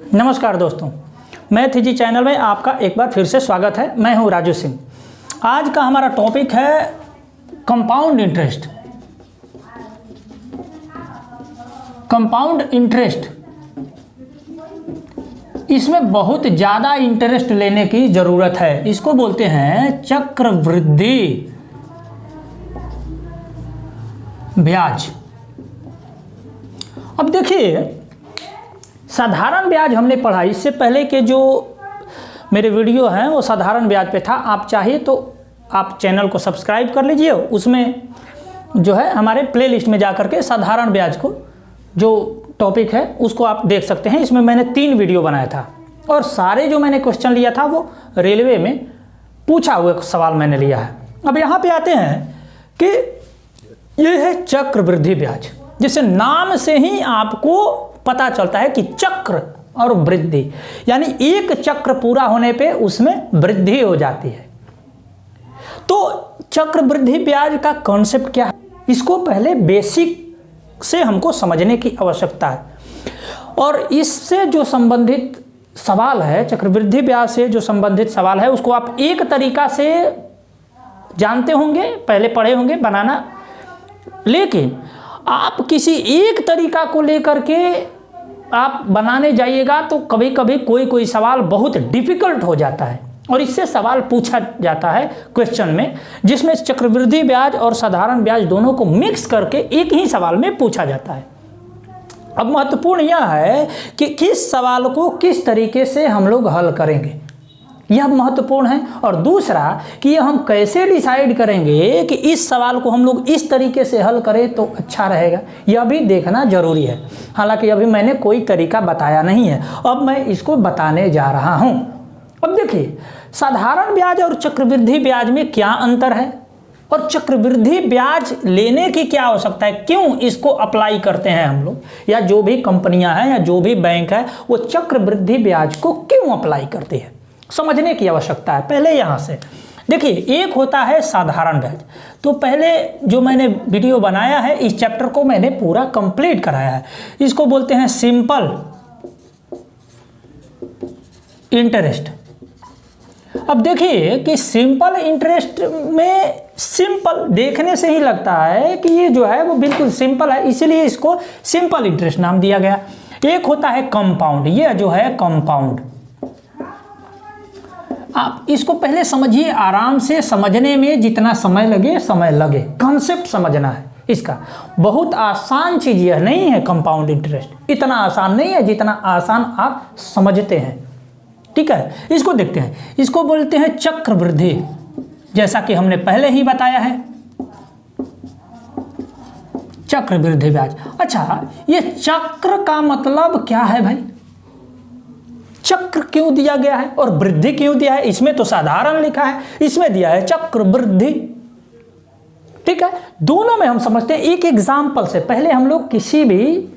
नमस्कार दोस्तों, math easy channel में आपका एक बार फिर से स्वागत है। मैं हूं राजू सिंह। आज का हमारा टॉपिक है कंपाउंड इंटरेस्ट। कंपाउंड इंटरेस्ट, इसमें बहुत ज़्यादा इंटरेस्ट लेने की ज़रूरत है। इसको बोलते हैं चक्रवृद्धि ब्याज। अब देखिए, साधारण ब्याज हमने पढ़ा। इससे पहले के जो मेरे वीडियो हैं वो साधारण ब्याज पे था। आप चाहिए तो आप चैनल को सब्सक्राइब कर लीजिए, उसमें जो है हमारे प्लेलिस्ट में जा करके साधारण ब्याज को जो टॉपिक है उसको आप देख सकते हैं। इसमें मैंने 3 वीडियो बनाया था और सारे जो मैंने क्वेश्चन लिया था वो रेलवे में पूछा हुआ सवाल मैंने लिया है। अब यहाँ पे आते हैं कि ये है चक्रवृद्धि ब्याज, जिसे नाम से ही आपको पता चलता है कि चक्र और वृद्धि, यानी एक चक्र पूरा होने पे उसमें वृद्धि हो जाती है। तो चक्रवृद्धि ब्याज का कॉन्सेप्ट क्या है, इसको पहले बेसिक से हमको समझने की आवश्यकता है। और इससे जो संबंधित सवाल है, चक्रवृद्धि ब्याज से जो संबंधित सवाल है, उसको आप एक तरीका से जानते होंगे, पहले पढ़े होंगे बनाना। लेकिन आप किसी एक तरीका को लेकर के आप बनाने जाइएगा तो कभी कभी कोई सवाल बहुत डिफिकल्ट हो जाता है और इससे सवाल पूछा जाता है क्वेश्चन में, जिसमें चक्रवृद्धि ब्याज और साधारण ब्याज दोनों को मिक्स करके एक ही सवाल में पूछा जाता है। अब महत्वपूर्ण यह है कि किस सवाल को किस तरीके से हम लोग हल करेंगे, यह महत्वपूर्ण है। और दूसरा कि यह हम कैसे डिसाइड करेंगे कि इस सवाल को हम लोग इस तरीके से हल करें तो अच्छा रहेगा, यह भी देखना जरूरी है। हालांकि अभी मैंने कोई तरीका बताया नहीं है, अब मैं इसको बताने जा रहा हूं। अब देखिए, साधारण ब्याज और चक्रवृद्धि ब्याज में क्या अंतर है और चक्रवृद्धि ब्याज लेने की क्या आवश्यकता है, क्यों इसको अप्लाई करते हैं हम लोग, या जो भी कंपनियां हैं या जो भी बैंक है वो चक्रवृद्धि ब्याज को क्यों अप्लाई करती है, समझने की आवश्यकता है। पहले यहाँ से देखिए, एक होता है साधारण ब्याज। तो पहले जो मैंने वीडियो बनाया है, इस चैप्टर को मैंने पूरा कंप्लीट कराया है। इसको बोलते हैं सिंपल इंटरेस्ट। अब देखिए कि सिंपल इंटरेस्ट में सिंपल देखने से ही लगता है कि ये जो है वो बिल्कुल सिंपल है, इसलिए इसको सिंपल इंटरेस्ट नाम दिया गया। एक होता है कंपाउंड, ये जो है कंपाउंड। आप इसको पहले समझिए, आराम से समझने में जितना समय लगे, कॉन्सेप्ट समझना है इसका। बहुत आसान चीज यह नहीं है कंपाउंड इंटरेस्ट, इतना आसान नहीं है जितना आसान आप समझते हैं। ठीक है, इसको देखते हैं। इसको बोलते हैं चक्रवृद्धि, जैसा कि हमने पहले ही बताया है, चक्रवृद्धि ब्याज। अच्छा, ये चक्र का मतलब क्या है भाई, चक्र क्यों दिया गया है और वृद्धि क्यों दिया है? इसमें तो साधारण लिखा है, इसमें दिया है चक्रवृद्धि। ठीक है, दोनों में हम समझते हैं एक एग्जाम्पल से। पहले हम लोग किसी भी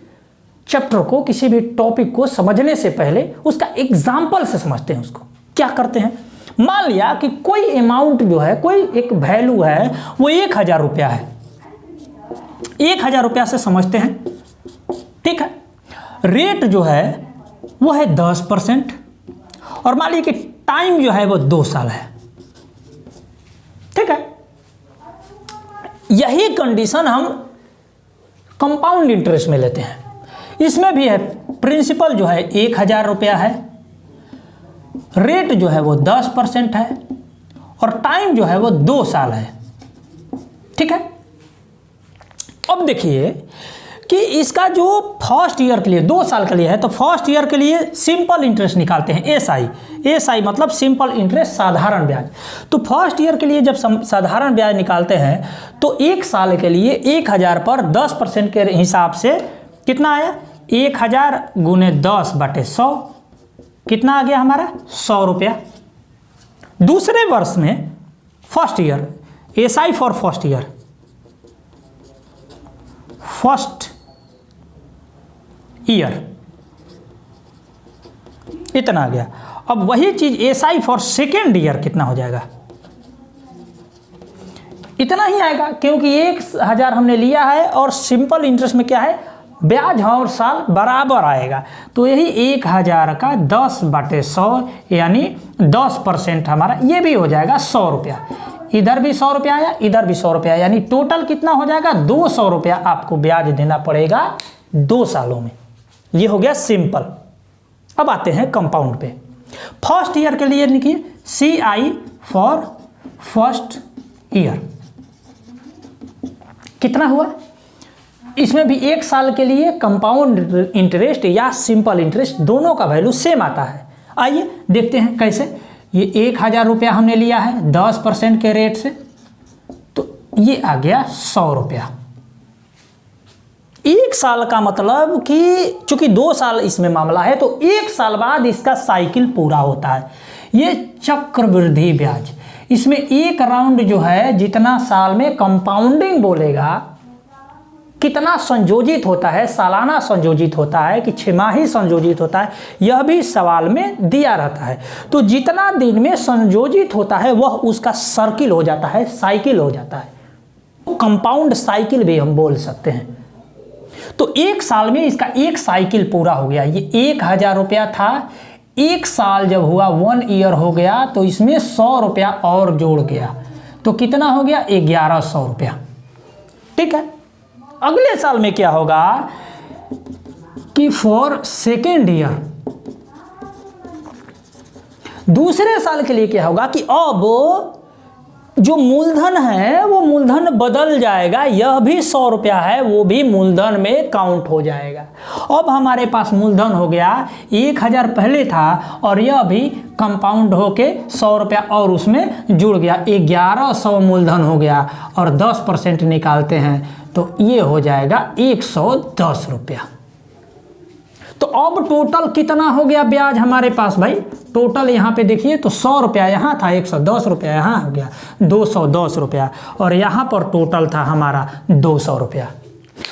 चैप्टर को, किसी भी टॉपिक को समझने से पहले उसका एग्जाम्पल से समझते हैं। उसको क्या करते हैं, मान लिया कि कोई अमाउंट जो है, कोई एक वैल्यू है, वो 1000 रुपया है। 1000 रुपया से समझते हैं। ठीक है, रेट जो है वो है 10% और मान लीजिए कि टाइम जो है वो 2 साल है। ठीक है, यही कंडीशन हम कंपाउंड इंटरेस्ट में लेते हैं। इसमें भी है, प्रिंसिपल जो है 1000 रुपया है, रेट जो है वो 10% है और टाइम जो है वो 2 साल है। ठीक है, अब देखिए कि इसका जो फर्स्ट ईयर के लिए 2 साल के लिए है, तो फर्स्ट ईयर के लिए सिंपल इंटरेस्ट निकालते हैं, एसआई मतलब सिंपल इंटरेस्ट, साधारण ब्याज। तो फर्स्ट ईयर के लिए जब साधारण ब्याज निकालते हैं तो 1 साल के लिए 1000 पर 10% के हिसाब से कितना आया, 1000 गुने 10/100, कितना आ गया हमारा, 100 रुपया। दूसरे वर्ष में first year, SI for first year, first year इतना आ गया। अब वही चीज एसआई फॉर सेकेंड ईयर कितना हो जाएगा, इतना ही आएगा, क्योंकि 1000 हमने लिया है और सिंपल इंटरेस्ट में क्या है, ब्याज हर साल बराबर आएगा। तो यही 1000 का 10/100 यानी 10% हमारा ये भी हो जाएगा 100 रुपया। इधर भी 100 रुपया आया, इधर भी 100 रुपया, यानी टोटल कितना हो जाएगा 200 रुपया आपको ब्याज देना पड़ेगा 2 सालों में। ये हो गया सिंपल। अब आते हैं कंपाउंड पे। फर्स्ट ईयर के लिए लिखिए CI फॉर फर्स्ट ईयर कितना हुआ। इसमें भी 1 साल के लिए कंपाउंड इंटरेस्ट या सिंपल इंटरेस्ट दोनों का वैल्यू सेम आता है। आइए देखते हैं कैसे। ये 1000 रुपया हमने लिया है 10% के रेट से, तो ये आ गया 100 रुपया। 1 साल का मतलब कि चूंकि 2 साल इसमें मामला है, तो 1 साल बाद इसका साइकिल पूरा होता है। ये चक्रवृद्धि ब्याज, इसमें एक राउंड जो है जितना साल में कंपाउंडिंग बोलेगा, कितना संयोजित होता है, सालाना संयोजित होता है कि छमाही संयोजित होता है, यह भी सवाल में दिया रहता है। तो जितना दिन में संयोजित होता है वह उसका सर्किल हो जाता है, साइकिल हो जाता है। कंपाउंड साइकिल भी हम बोल सकते हैं। तो 1 साल में इसका एक साइकिल पूरा हो गया। ये 1000 रुपया था, 1 साल जब हुआ 1 ईयर हो गया, तो इसमें 100 रुपया और जोड़ गया, तो कितना हो गया 1100 रुपया। ठीक है। अगले साल में क्या होगा कि फॉर सेकेंड ईयर, दूसरे साल के लिए क्या होगा कि अब जो मूलधन है वो मूलधन बदल जाएगा। यह भी 100 रुपया है, वो भी मूलधन में काउंट हो जाएगा। अब हमारे पास मूलधन हो गया 1000 पहले था, और यह भी कंपाउंड होके 100 रुपया और उसमें जुड़ गया, 1100 मूलधन हो गया। और 10% निकालते हैं तो ये हो जाएगा 110 रुपया। तो अब टोटल कितना हो गया ब्याज हमारे पास भाई? टोटल यहाँ पे देखिए तो 100 रुपया यहाँ था, 110 रुपया यहाँ हो गया 210 रुपया, और यहाँ पर टोटल था हमारा 200 रुपया।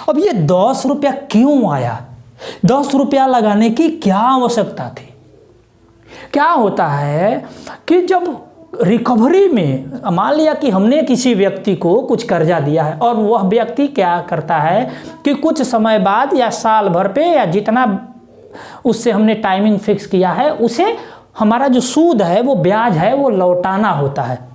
अब ये 10 रुपया क्यों आया? 10 रुपया लगाने की क्या आवश्यकता थी? क्या होता है कि जब रिकवरी में मान लिया कि हमने किसी व्यक्ति को कुछ कर्जा दिया है, और वह व्यक्ति क्या करता है कि कुछ समय बाद या साल भर पे या जितना उससे हमने टाइमिंग फिक्स किया है, उसे हमारा जो सूद है वो ब्याज है वो लौटाना होता है।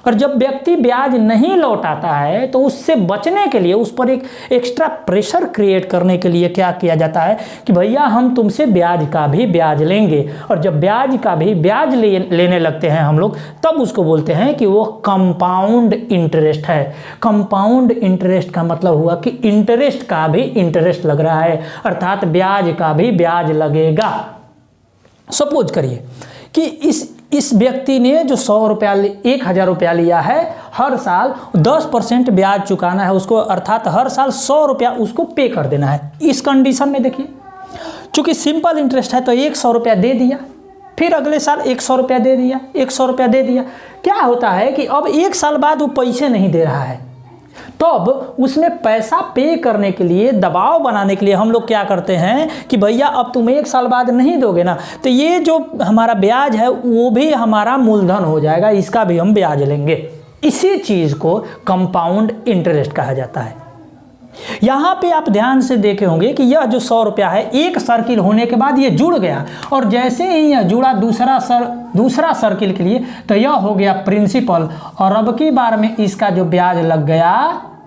और जब व्यक्ति ब्याज नहीं लौटाता है तो उससे बचने के लिए, उस पर एक एक्स्ट्रा प्रेशर क्रिएट करने के लिए क्या किया जाता है कि भैया हम तुमसे ब्याज का भी ब्याज लेंगे। और जब ब्याज का भी ब्याज लेने लगते हैं हम लोग, तब उसको बोलते हैं कि वो कंपाउंड इंटरेस्ट है। कंपाउंड इंटरेस्ट का मतलब हुआ कि इंटरेस्ट का भी इंटरेस्ट लग रहा है, अर्थात ब्याज का भी ब्याज लगेगा। सपोज करिए कि इस व्यक्ति ने जो 100 रुपया 1000 रुपया लिया है, हर साल 10% ब्याज चुकाना है उसको, अर्थात हर साल 100 रुपया उसको पे कर देना है। इस कंडीशन में देखिए, चूंकि सिंपल इंटरेस्ट है तो 100 रुपया दे दिया, फिर अगले साल 100 रुपया दे दिया, 100 रुपया दे दिया। क्या होता है कि अब 1 साल बाद वो पैसे नहीं दे रहा है, तो अब उसमें पैसा पे करने के लिए, दबाव बनाने के लिए हम लोग क्या करते हैं कि भैया अब तुम 1 साल बाद नहीं दोगे ना, तो ये जो हमारा ब्याज है वो भी हमारा मूलधन हो जाएगा, इसका भी हम ब्याज लेंगे। इसी चीज़ को कंपाउंड इंटरेस्ट कहा जाता है। यहाँ पे आप ध्यान से देखे होंगे कि यह जो 100 रुपया है, एक सर्किल होने के बाद ये जुड़ गया, और जैसे ही यह जुड़ा दूसरा सर्किल के लिए, तो यह हो गया प्रिंसिपल। और अब की बार में इसका जो ब्याज लग गया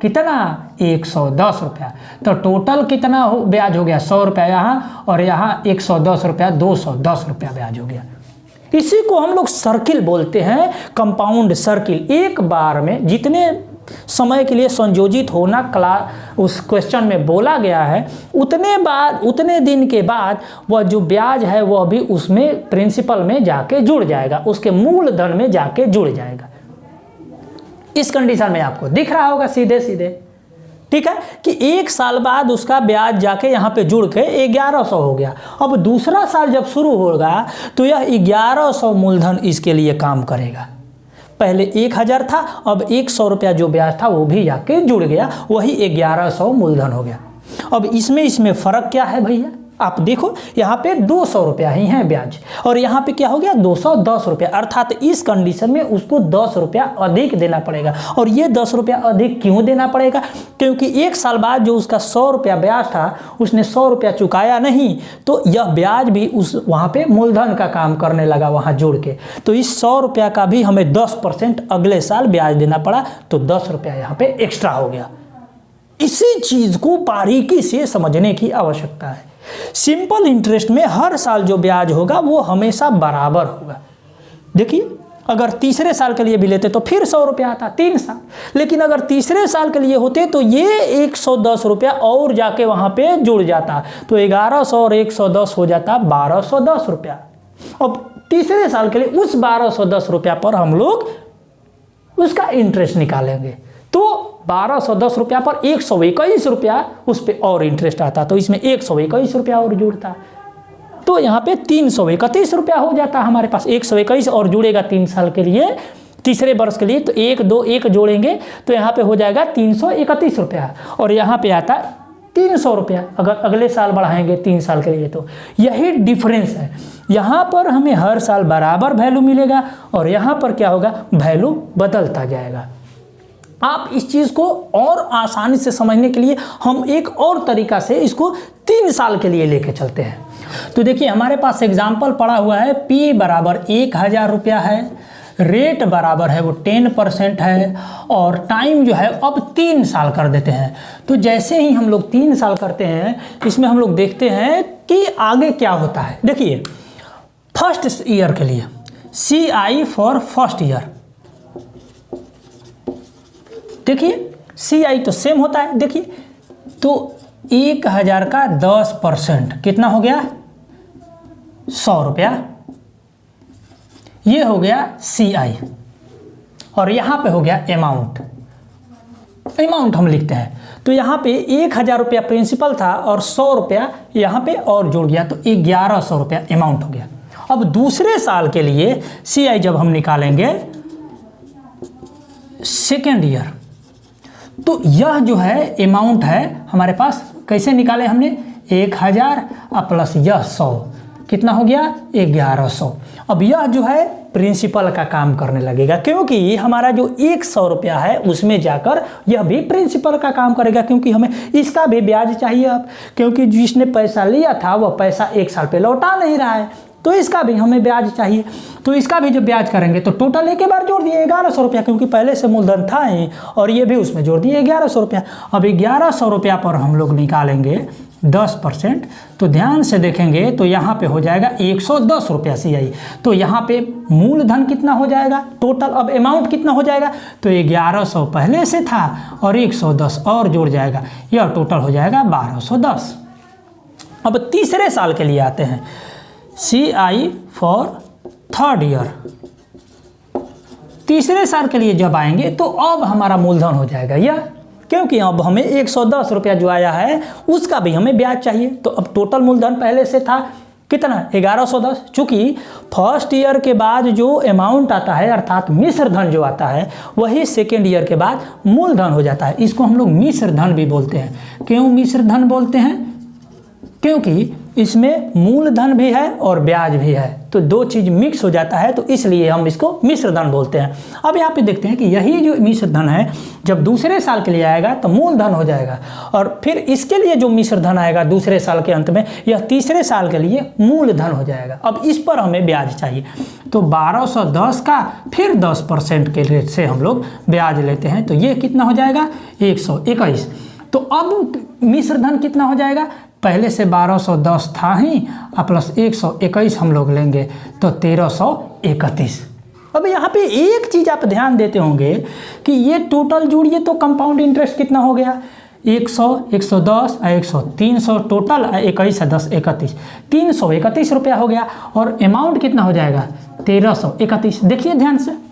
कितना 110 रुपया। तो टोटल कितना ब्याज हो गया 100 रुपया यहाँ, और यहाँ 110 रुपया, 210 रुपया ब्याज हो गया। इसी को हम लोग सर्किल बोलते हैं, कंपाउंड सर्किल। एक बार में जितने समय के लिए संयोजित होना उस क्वेश्चन में बोला गया है, उतने दिन के बाद वह जो ब्याज है वह भी उसमें प्रिंसिपल में जाके जुड़ जाएगा, उसके मूलधन में जाके जुड़ जाएगा। इस कंडीशन में आपको दिख रहा होगा सीधे सीधे, ठीक है, कि 1 साल बाद उसका ब्याज जाके यहाँ पे जुड़ के 1100 हो गया। अब दूसरा साल जब शुरू होगा तो यह 1100 मूलधन इसके लिए काम करेगा। पहले 1000 था, अब 100 रुपया जो ब्याज था वो भी जाके जुड़ गया, वही 1100 मूलधन हो गया। अब इसमें फ़र्क क्या है भैया? आप देखो यहाँ पे 200 रुपया ही है ब्याज, और यहाँ पे क्या हो गया 210 रुपया, अर्थात इस कंडीशन में उसको 10 रुपया अधिक देना पड़ेगा। और ये 10 रुपया अधिक क्यों देना पड़ेगा? क्योंकि 1 साल बाद जो उसका 100 रुपया ब्याज था उसने 100 रुपया चुकाया नहीं, तो यह ब्याज भी उस वहाँ पे मूलधन का काम करने लगा वहाँ जोड़ के। तो इस 100 रुपया का भी हमें 10% अगले साल ब्याज देना पड़ा, तो 10 रुपया यहाँ पे एक्स्ट्रा हो गया। इसी चीज़ को बारीकी से समझने की आवश्यकता है। सिंपल इंटरेस्ट में हर साल जो ब्याज होगा वो हमेशा बराबर होगा। देखिए, अगर तीसरे साल के लिए भी लेते तो फिर 100 रुपया आता 3 साल, लेकिन अगर तीसरे साल के लिए होते तो ये 110 रुपया और जाके वहाँ पे जुड़ जाता, तो 1100 और 110 हो जाता 1210 रुपया। अब तीसरे साल के लिए उस 1210 रुपया पर हम लोग उसका इंटरेस्ट निकालेंगे, तो 1210 रुपया पर 121 रुपया उस पर और इंटरेस्ट आता, तो इसमें 121 रुपया और जुड़ता, तो यहाँ पे 331 रुपया हो जाता हमारे पास। 121 और जुड़ेगा 3 साल के लिए, तीसरे वर्ष के लिए, तो 1 2 1 जोड़ेंगे तो यहाँ पे हो जाएगा 331 रुपया, और यहाँ पे आता 300 रुपया अगर अगले साल बढ़ाएंगे 3 साल के लिए। तो यही डिफरेंस है, यहाँ पर हमें हर साल बराबर वैल्यू मिलेगा और यहाँ पर क्या होगा, वैल्यू बदलता जाएगा। आप इस चीज़ को और आसानी से समझने के लिए हम एक और तरीका से इसको 3 साल के लिए लेके चलते हैं। तो देखिए, हमारे पास एग्जाम्पल पड़ा हुआ है, P बराबर 1000 रुपया है, रेट बराबर है वो 10% है, और टाइम जो है अब 3 साल कर देते हैं। तो जैसे ही हम लोग 3 साल करते हैं, इसमें हम लोग देखते हैं कि आगे क्या होता है। देखिए, फर्स्ट ईयर के लिए CI फॉर फर्स्ट ईयर, देखिए CI तो सेम होता है। देखिए, तो 1000 का 10% कितना हो गया, 100 रुपया, ये हो गया CI, और यहाँ पे हो गया अमाउंट हम लिखते हैं। तो यहाँ पे 1000 रुपया प्रिंसिपल था और 100 रुपया यहाँ पे और जुड़ गया, तो 1100 रुपया अमाउंट हो गया। अब दूसरे साल के लिए CI जब हम निकालेंगे सेकेंड ईयर, तो यह जो है अमाउंट है हमारे पास, कैसे निकाले हमने, 1000 प्लस यह 100 कितना हो गया, 1100। अब यह जो है प्रिंसिपल का काम करने लगेगा, क्योंकि हमारा जो 100 रुपया है उसमें जाकर यह भी प्रिंसिपल का काम करेगा, क्योंकि हमें इसका भी ब्याज चाहिए अब, क्योंकि जिसने पैसा लिया था वह पैसा 1 साल पे लौटा नहीं रहा है, तो इसका भी हमें ब्याज चाहिए। तो इसका भी जब ब्याज करेंगे तो टोटल एक बार जोड़ दिए 1100 रुपया, क्योंकि पहले से मूलधन था ही, और ये भी उसमें जोड़ दिए 1100 रुपया। अब 1100 रुपया पर हम लोग निकालेंगे 10%, तो ध्यान से देखेंगे तो यहाँ पे हो जाएगा 110 रुपया CI। तो यहाँ पे मूलधन कितना हो जाएगा टोटल, अब अमाउंट कितना हो जाएगा, तो 1100 पहले से था और 110 और जोड़ जाएगा, यह टोटल हो जाएगा 1210। अब तीसरे साल के लिए आते हैं, CI फॉर थर्ड ईयर, तीसरे साल के लिए जब आएंगे तो अब हमारा मूलधन हो जाएगा यह, क्योंकि अब हमें 110 रुपया जो आया है उसका भी हमें ब्याज चाहिए। तो अब टोटल मूलधन पहले से था कितना, 1110, चूँकि फर्स्ट ईयर के बाद जो अमाउंट आता है अर्थात मिश्र धन जो आता है वही सेकेंड ईयर के बाद मूलधन हो जाता है। इसको हम लोग मिश्र धन भी बोलते हैं। क्यों मिश्र धन बोलते हैं, क्योंकि इसमें मूलधन भी है और ब्याज भी है, तो दो चीज़ मिक्स हो जाता है, तो इसलिए हम इसको मिश्र धन बोलते हैं। अब यहाँ पे देखते हैं कि यही जो मिश्र धन है जब दूसरे साल के लिए आएगा तो मूलधन हो जाएगा, और फिर इसके लिए जो मिश्र धन आएगा दूसरे साल के अंत में, यह तीसरे साल के लिए मूलधन हो जाएगा। अब इस पर हमें ब्याज चाहिए, तो 1210 का फिर 10% के रेट से हम लोग ब्याज लेते हैं, तो ये कितना हो जाएगा 121। तो अब मिश्र धन कितना हो जाएगा, पहले से 1210 था ही, प्लस 121 हम लोग लेंगे तो 1331। अब यहाँ पे एक चीज़ आप ध्यान देते होंगे कि ये टोटल जोड़िए तो कंपाउंड इंटरेस्ट कितना हो गया, 100, 110, 100, 300 टोटल, 21, 10, 31, 331 रुपया हो गया, और अमाउंट कितना हो जाएगा 1331। देखिए ध्यान से,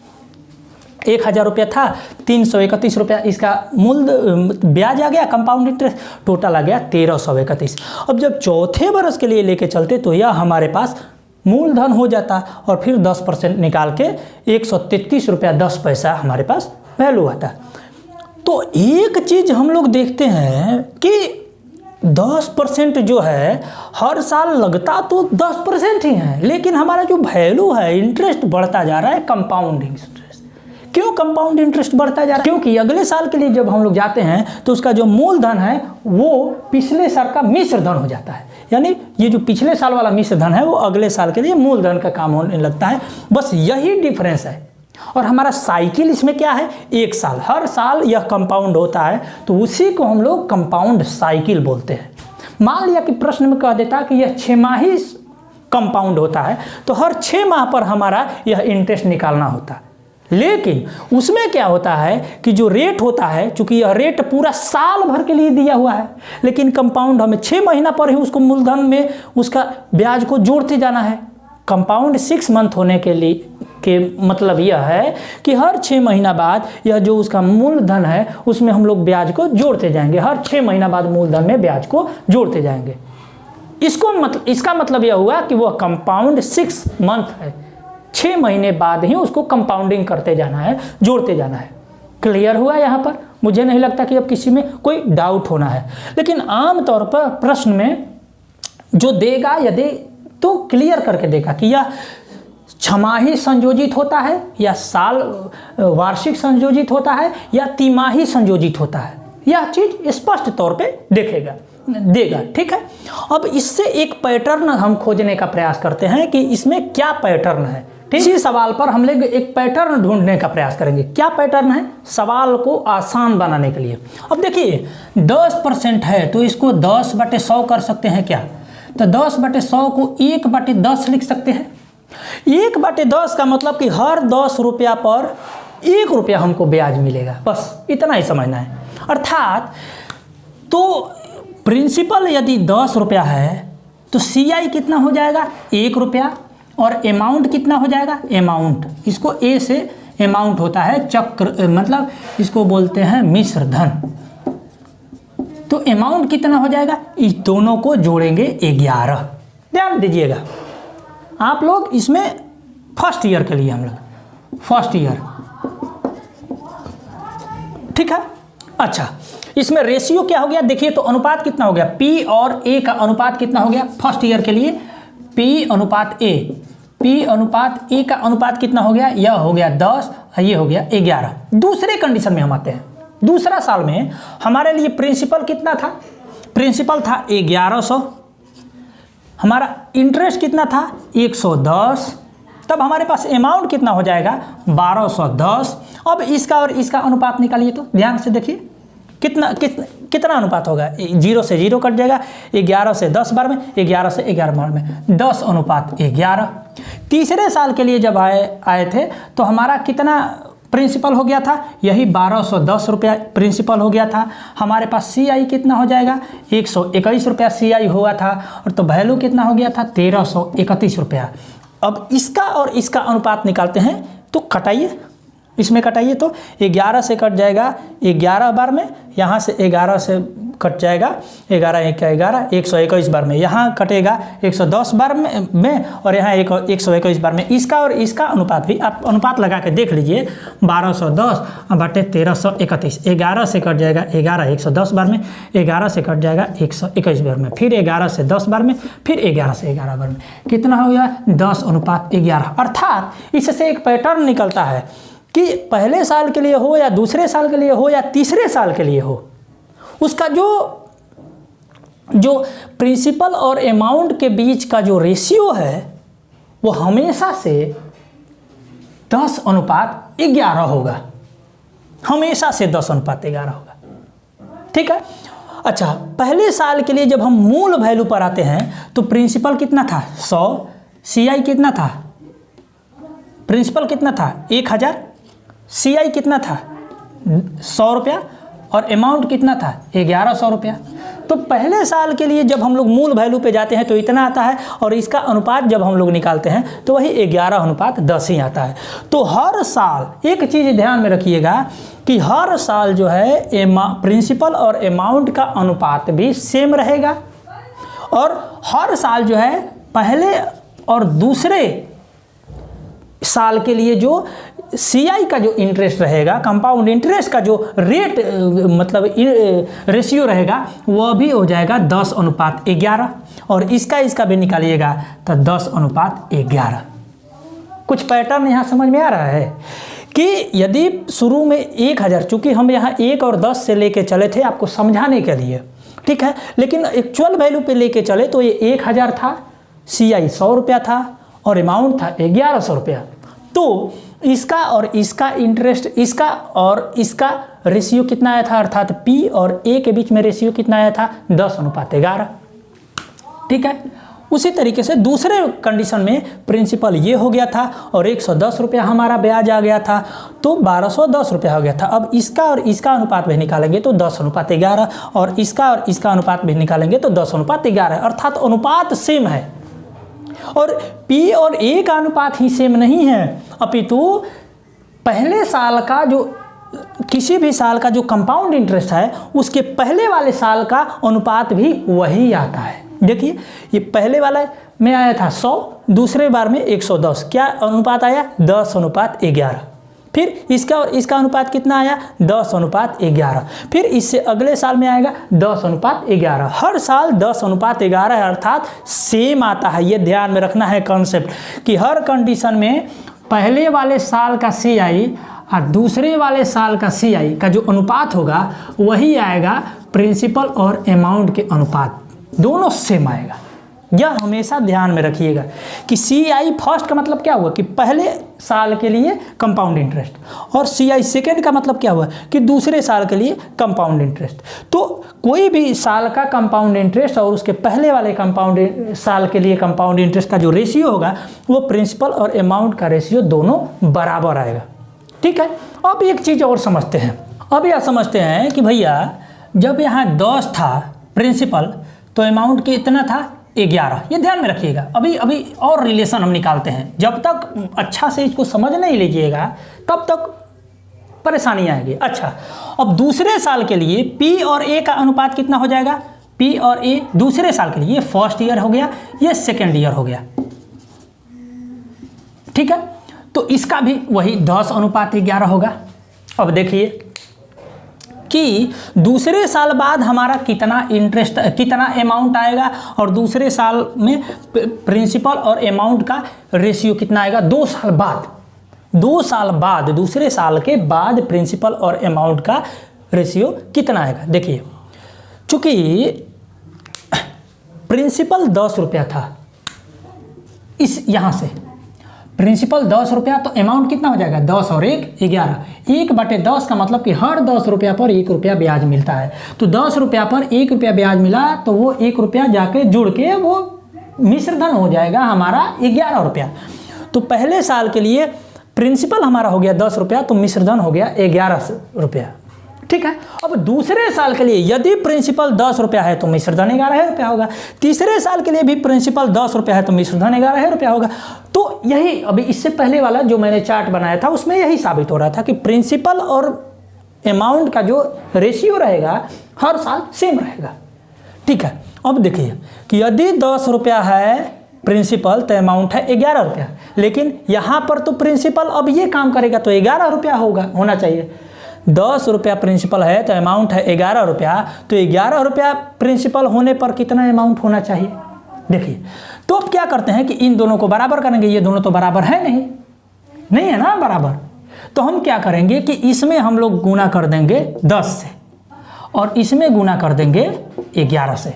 1000 रुपया था, 331 रुपया इसका मूल ब्याज आ गया, कंपाउंड इंटरेस्ट टोटल आ गया 1331। अब जब चौथे बरस के लिए लेके चलते तो यह हमारे पास मूलधन हो जाता, और फिर 10% निकाल के 133 रुपया 10 पैसा हमारे पास वैल्यू आता। तो एक चीज़ हम लोग देखते हैं कि 10% जो है हर साल लगता तो 10% ही है, लेकिन हमारा जो वैल्यू है इंटरेस्ट बढ़ता जा रहा है, कंपाउंड इंटरेस्ट। क्यों कंपाउंड इंटरेस्ट बढ़ता जा रहा है? क्योंकि अगले साल के लिए जब हम लोग जाते हैं तो उसका जो मूलधन है वो पिछले साल का मिश्र धन हो जाता है, यानी ये जो पिछले साल वाला मिश्र धन है वो अगले साल के लिए मूलधन का काम होने लगता है। बस यही डिफरेंस है। और हमारा साइकिल इसमें क्या है, 1 साल, हर साल यह कंपाउंड होता है, तो उसी को हम लोग कंपाउंड साइकिल बोलते हैं। मान लिया कि प्रश्न में कह देता कि यह 6 माही कंपाउंड होता है, तो हर 6 माह पर हमारा यह इंटरेस्ट निकालना होता है। लेकिन उसमें क्या होता है कि जो रेट होता है, चूंकि यह रेट पूरा साल भर के लिए दिया हुआ है, लेकिन कंपाउंड हमें 6 महीना पर ही उसको मूलधन में उसका ब्याज को जोड़ते जाना है। कंपाउंड 6 मंथ होने के लिए के मतलब यह है कि हर 6 महीना बाद यह जो उसका मूलधन है उसमें हम लोग ब्याज को जोड़ते जाएंगे, हर 6 महीना बाद मूलधन में ब्याज को जोड़ते जाएंगे। इसका मतलब यह हुआ कि वह कंपाउंड 6 मंथ है, 6 महीने बाद ही उसको कंपाउंडिंग करते जाना है, जोड़ते जाना है। क्लियर हुआ यहाँ पर? मुझे नहीं लगता कि अब किसी में कोई डाउट होना है। लेकिन आमतौर पर प्रश्न में जो देगा यदि तो क्लियर करके देगा कि यह छमाही संयोजित होता है या साल वार्षिक संयोजित होता है या तिमाही संयोजित होता है, यह चीज स्पष्ट तौर पे देगा। ठीक है, अब इससे एक पैटर्न हम खोजने का प्रयास करते हैं कि इसमें क्या पैटर्न है। इसी सवाल पर हम लोग एक पैटर्न ढूंढने का प्रयास करेंगे। क्या पैटर्न है? सवाल को आसान बनाने के लिए। अब देखिए 10% है तो इसको 10/100 कर सकते हैं क्या? तो 10/100 को 1/10 लिख सकते हैं। 1/10 का मतलब कि हर 10 रुपया पर 1 रुपया हमको ब्याज मिलेगा, बस इतना ही समझना है। अर्थात तो प्रिंसिपल यदि 10 रुपया है तो CI कितना हो जाएगा? 1 रुपया। और अमाउंट कितना हो जाएगा? अमाउंट, इसको A से अमाउंट होता है चक्र, मतलब इसको बोलते हैं मिश्र धन। तो अमाउंट कितना हो जाएगा? इस दोनों को जोड़ेंगे 11। ध्यान दीजिएगा आप लोग, इसमें फर्स्ट ईयर के लिए हम लोग फर्स्ट ईयर, ठीक है। अच्छा, इसमें रेशियो क्या हो गया? देखिए तो अनुपात कितना हो गया? P और A का अनुपात कितना हो गया फर्स्ट ईयर के लिए? P अनुपात A का अनुपात कितना हो गया? यह हो गया 10, ये हो गया 11। दूसरे कंडीशन में हम आते हैं। दूसरा साल में हमारे लिए प्रिंसिपल कितना था? प्रिंसिपल था 1100, हमारा इंटरेस्ट कितना था? 110। तब हमारे पास अमाउंट कितना हो जाएगा? 1210। अब इसका और इसका अनुपात निकालिए तो ध्यान से देखिए कितना अनुपात होगा? 0 से 0 कट जाएगा, 11 से 10 बार में, 11 से 11 बार में, 10/11। तीसरे साल के लिए जब आए थे तो हमारा कितना प्रिंसिपल हो गया था? यही 1210 रुपया प्रिंसिपल हो गया था। हमारे पास CI कितना हो जाएगा? 121 रुपया CI हुआ था, और तो वैल्यू कितना हो गया था? 1331 रुपया। अब इसका और इसका अनुपात निकालते हैं तो कटाइए, इसमें कटाइए तो 11 से कट जाएगा 11 बार में, यहाँ से 11 से कट जाएगा 11 1 11, 121 बार में, यहाँ कटेगा 110 बार में और यहाँ 121 बार में। इसका और इसका अनुपात भी आप अनुपात लगा के देख लीजिए। 1210/1331, 11 से कट जाएगा 11 110 बार में, 11 से कट जाएगा 121 बार में, फिर 11 से 10 बार में, फिर 11 से 11 बार में। कितना हो गया? 10/11। अर्थात इससे एक पैटर्न निकलता है कि पहले साल के लिए हो या दूसरे साल के लिए हो या तीसरे साल के लिए हो, उसका जो प्रिंसिपल और अमाउंट के बीच का जो रेशियो है वो हमेशा से 10/11 होगा, हमेशा से 10/11 होगा। ठीक है। अच्छा, पहले साल के लिए जब हम मूल वैल्यू पर आते हैं तो प्रिंसिपल कितना था? 100। CI कितना था? प्रिंसिपल कितना था? 1000। CI कितना था? 100 रुपया। और अमाउंट कितना था? 1100 रुपया। तो पहले साल के लिए जब हम लोग मूल वैल्यू पे जाते हैं तो इतना आता है, और इसका अनुपात जब हम लोग निकालते हैं तो वही 11/10 ही आता है। तो हर साल एक चीज़ ध्यान में रखिएगा कि हर साल जो है प्रिंसिपल और अमाउंट का अनुपात भी सेम रहेगा, और हर साल जो है पहले और दूसरे साल के लिए जो CI का जो इंटरेस्ट रहेगा, कंपाउंड इंटरेस्ट का जो रेट मतलब रेशियो रहेगा वह भी हो जाएगा 10:11 और इसका भी निकालिएगा तो 10:11। कुछ पैटर्न यहाँ समझ में आ रहा है कि यदि शुरू में 1000, चूँकि हम यहाँ 1 और 10 से लेके चले थे आपको समझाने के लिए, ठीक है, लेकिन एक्चुअल वैल्यू पे लेके चले तो ये 1000 था, CI 100 रुपया था और अमाउंट था 1100 रुपया। तो इसका और इसका इंटरेस्ट, इसका और इसका रेशियो कितना आया था, अर्थात P और A के बीच में रेशियो कितना आया था, 10:11। ठीक है, उसी तरीके से दूसरे कंडीशन में प्रिंसिपल ये हो गया था और 110 रुपया हमारा ब्याज आ गया था, तो 1210 रुपया हो गया था। अब इसका और इसका अनुपात भी निकालेंगे तो 10:11 और इसका अनुपात भी निकालेंगे तो 10:11, अर्थात अनुपात सेम है। और P और A का अनुपात ही सेम नहीं है, अपितु पहले साल का जो किसी भी साल का जो कंपाउंड इंटरेस्ट है उसके पहले वाले साल का अनुपात भी वही आता है। देखिए ये पहले वाला में आया था 100, दूसरे बार में 110, क्या अनुपात आया, 10:11। फिर इसका और इसका अनुपात कितना आया, 10:11। फिर इससे अगले साल में आएगा 10:11। हर साल 10:11 है, अर्थात सेम आता है। ये ध्यान में रखना है कॉन्सेप्ट कि हर कंडीशन में पहले वाले साल का CI और दूसरे वाले साल का CI का जो अनुपात होगा वही आएगा प्रिंसिपल और अमाउंट के अनुपात, दोनों सेम आएगा। यह हमेशा ध्यान में रखिएगा कि CI फर्स्ट का मतलब क्या हुआ कि पहले साल के लिए कंपाउंड इंटरेस्ट, और CI सेकेंड का मतलब क्या हुआ कि दूसरे साल के लिए कंपाउंड इंटरेस्ट। तो कोई भी साल का कंपाउंड इंटरेस्ट और उसके पहले वाले कंपाउंड साल के लिए कंपाउंड इंटरेस्ट का जो रेशियो होगा वो प्रिंसिपल और अमाउंट का रेशियो दोनों बराबर आएगा। ठीक है, अब एक चीज़ और समझते हैं। अब यह समझते हैं कि भैया जब यहाँ 10 था प्रिंसिपल तो अमाउंट कितना था, 11। ये ध्यान में रखिएगा। अभी और रिलेशन हम निकालते हैं, जब तक अच्छा से इसको समझ नहीं लीजिएगा तब तक परेशानी आएगी। अच्छा, अब दूसरे साल के लिए P और A का अनुपात कितना हो जाएगा, P और A दूसरे साल के लिए, ये फर्स्ट ईयर हो गया, ये सेकेंड ईयर हो गया। ठीक है, तो इसका भी वही 10:11 होगा। अब देखिए कि दूसरे साल बाद हमारा कितना इंटरेस्ट, कितना अमाउंट आएगा और दूसरे साल में प्रिंसिपल और अमाउंट का रेशियो कितना आएगा, 2 साल बाद। 2 साल बाद, दूसरे साल के बाद प्रिंसिपल और अमाउंट का रेशियो कितना आएगा। देखिए चूंकि प्रिंसिपल 10 रुपया था, इस यहाँ से प्रिंसिपल 10 रुपया, तो अमाउंट कितना हो जाएगा, 10 और 1 11। 1/10 का मतलब कि हर 10 रुपया पर 1 रुपया ब्याज मिलता है। तो 10 रुपया पर 1 रुपया ब्याज मिला तो वो 1 रुपया जाके जुड़ के वो मिश्र धन हो जाएगा हमारा 11 रुपया। तो पहले साल के लिए प्रिंसिपल हमारा हो गया 10 रुपया, तो मिश्र धन हो गया 11 रुपया। ठीक है, अब दूसरे साल के लिए यदि प्रिंसिपल 10 रुपया है तो मिश्र धन 11 रुपया होगा। तीसरे साल के लिए भी प्रिंसिपल 10 रुपया है तो मिश्र धन 11 रुपया होगा। तो यही अभी इससे पहले वाला जो मैंने चार्ट बनाया था उसमें यही साबित हो रहा था कि प्रिंसिपल और अमाउंट का जो रेशियो रहेगा हर साल सेम रहेगा। ठीक है, अब देखिए कि यदि 10 रुपया है प्रिंसिपल तो अमाउंट है 11 रुपया, लेकिन यहाँ पर तो प्रिंसिपल अब ये काम करेगा तो 11 रुपया होना चाहिए। 10 रुपया प्रिंसिपल है तो अमाउंट है 11 रुपया, तो 11 रुपया प्रिंसिपल होने पर कितना अमाउंट होना चाहिए। देखिए तो अब क्या करते हैं कि इन दोनों को बराबर करेंगे, ये दोनों तो बराबर है नहीं है ना बराबर। तो हम क्या करेंगे कि इसमें हम लोग गुना कर देंगे 10 से और इसमें गुना कर देंगे 11 से।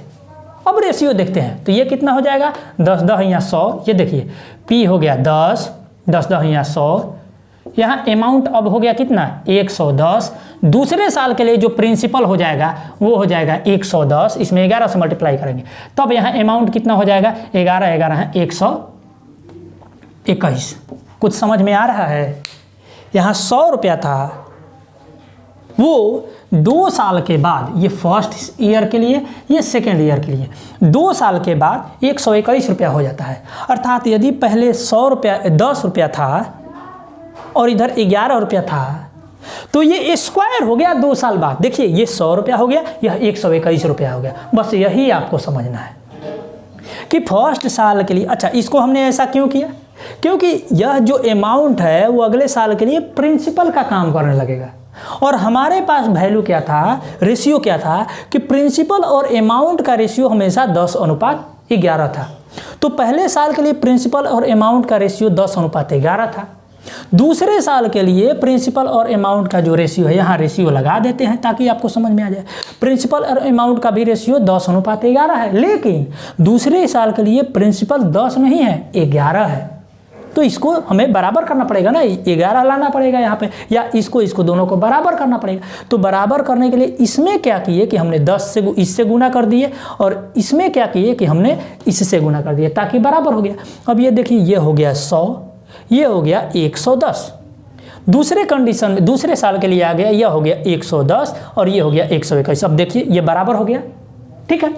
अब रेशियो देखते हैं तो ये कितना हो जाएगा, 10 10 या 100। ये देखिए P हो गया 10, 10 10 या 100। यहाँ अमाउंट अब हो गया कितना, 110। दूसरे साल के लिए जो प्रिंसिपल हो जाएगा वो हो जाएगा 110, इसमें 11 से मल्टीप्लाई करेंगे तब यहाँ अमाउंट कितना हो जाएगा, 11 11 है 121। कुछ समझ में आ रहा है। यहाँ 100 रुपया था, वो 2 साल के बाद, ये फर्स्ट ईयर के लिए, ये सेकेंड ईयर के लिए, 2 साल के बाद 121 रुपया हो जाता है। अर्थात यदि पहले 10 रुपया था और इधर 11 रुपया था तो ये स्क्वायर हो गया 2 साल बाद। देखिए ये 100 रुपया हो गया, यह 121 रुपया हो गया। बस यही आपको समझना है कि फर्स्ट साल के लिए। अच्छा, इसको हमने ऐसा क्यों किया क्योंकि यह जो अमाउंट है वो अगले साल के लिए प्रिंसिपल का काम करने लगेगा। और हमारे पास वैल्यू क्या था, रेशियो क्या था कि प्रिंसिपल और अमाउंट का रेशियो हमेशा 10:11 था। तो पहले साल के लिए प्रिंसिपल और अमाउंट का रेशियो 10:11 था। दूसरे साल के लिए प्रिंसिपल और अमाउंट का जो रेशियो है, यहाँ रेशियो लगा देते हैं ताकि आपको समझ में आ जाए। प्रिंसिपल और अमाउंट का भी रेशियो 10:11 है, लेकिन दूसरे साल के लिए प्रिंसिपल 10 नहीं है, 11 है। तो इसको हमें बराबर करना पड़ेगा ना, 11 लाना पड़ेगा यहाँ पे, या इसको दोनों को बराबर करना पड़ेगा। तो बराबर करने के लिए इसमें क्या किए कि हमने 10 से इससे गुना कर दिए, और इसमें क्या किए कि हमने इससे गुना कर दिए ताकि बराबर हो गया। अब ये देखिए, ये हो गया 100, ये हो गया 110। दूसरे कंडीशन में दूसरे साल के लिए आ गया, यह हो गया 110 और ये हो गया 121। अब देखिए ये बराबर हो गया, ठीक है।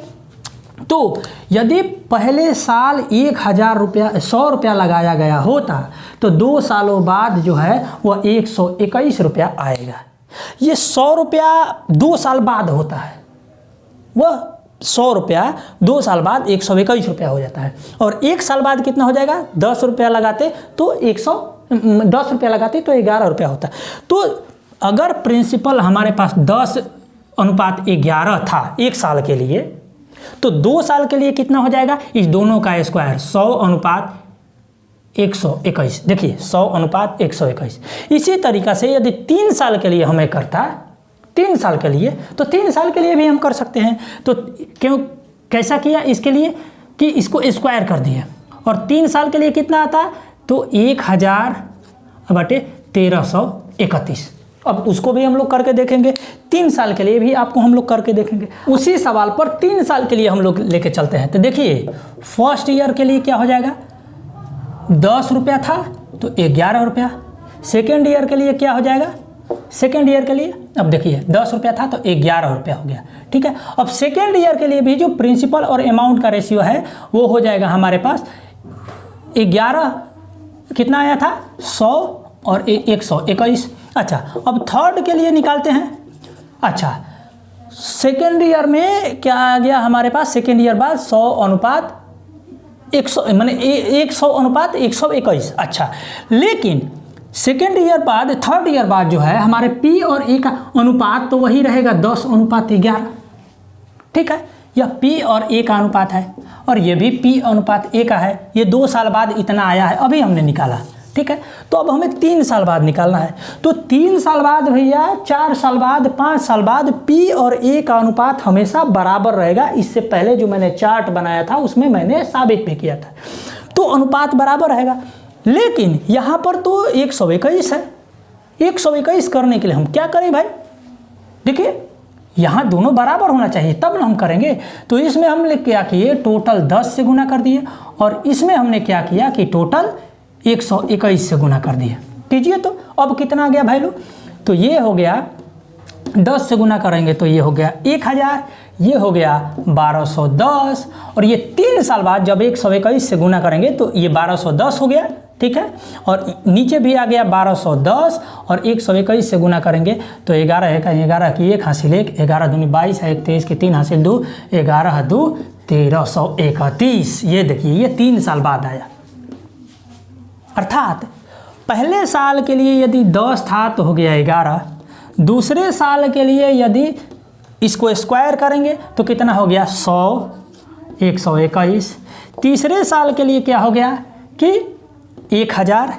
तो यदि पहले साल 1000 रुपया 100 रुपया लगाया गया होता तो 2 सालों बाद जो है वह 121 रुपया आएगा। ये 100 रुपया 2 साल बाद होता है, वह 100 रुपया 2 साल बाद 121 रुपया हो जाता है। और 1 साल बाद कितना हो जाएगा, 10 रुपया लगाते तो 10 रुपया लगाते तो 11 रुपया होता। तो अगर प्रिंसिपल हमारे पास 10:11 था 1 साल के लिए, तो 2 साल के लिए कितना हो जाएगा, इस दोनों का स्क्वायर 100:121। देखिए 100:121। इसी तरीक़ा से यदि 3 साल के लिए हमें करता, 3 साल के लिए, तो 3 साल के लिए भी हम कर सकते हैं। तो क्यों, कैसा किया, इसके लिए कि इसको स्क्वायर कर दिया। और 3 साल के लिए कितना आता है, तो 1000/1331। अब उसको भी हम लोग करके देखेंगे। 3 साल के लिए भी आपको हम लोग करके देखेंगे। उसी सवाल पर 3 साल के लिए हम लोग लेके चलते हैं। तो देखिए फर्स्ट ईयर के लिए क्या हो जाएगा, 10 रुपया था तो 11 रुपया। सेकेंड ईयर के लिए क्या हो जाएगा, सेकेंड ईयर के लिए अब देखिए 10 रुपया था तो 11 रुपया हो गया, ठीक है। अब सेकेंड ईयर के लिए भी जो प्रिंसिपल और अमाउंट का रेशियो है वो हो जाएगा हमारे पास 11, कितना आया था 100 और 121। अच्छा, अब थर्ड के लिए निकालते हैं। अच्छा, सेकेंड ईयर में क्या आ गया हमारे पास, सेकेंड ईयर बाद 100:100 माने 100:121। अच्छा, लेकिन सेकेंड ईयर बाद थर्ड ईयर बाद जो है हमारे पी और ए का अनुपात तो वही रहेगा 10:11, ठीक है। यह पी और ए का अनुपात है और ये भी पी अनुपात ए का है। ये 2 साल बाद इतना आया है, अभी हमने निकाला, ठीक है। तो अब हमें 3 साल बाद निकालना है। तो 3 साल बाद भैया, 4 साल बाद, 5 साल बाद पी और ए का अनुपात हमेशा बराबर रहेगा। इससे पहले जो मैंने चार्ट बनाया था उसमें मैंने साबित भी किया था। तो अनुपात बराबर रहेगा। लेकिन यहाँ पर तो 121 है। 121 करने के लिए हम क्या करें भाई, देखिए यहाँ दोनों बराबर होना चाहिए तब ना हम करेंगे। तो इसमें हमने क्या किए, टोटल 10 से गुना कर दिए, और इसमें हमने क्या किया कि टोटल 121 से गुना कर दिया। कीजिए तो अब कितना आ गया वैल्यू, तो ये हो गया 10 से गुना करेंगे तो ये हो गया 1000, ये हो गया 1210, और ये 3 साल बाद जब 121 से गुना करेंगे तो ये 1210 हो गया, ठीक है। और नीचे भी आ गया 1210 और 121 से गुना करेंगे तो 11 की 1 हासिल 1, 11 दूनी 22 है, 1 23 की 3 हासिल 2, 11 2 1331। ये देखिए ये 3 साल बाद आया। अर्थात पहले साल के लिए यदि 10 था तो हो गया 11, दूसरे साल के लिए यदि इसको स्क्वायर करेंगे तो कितना हो गया 100, 121। तीसरे साल के लिए क्या हो गया कि 1000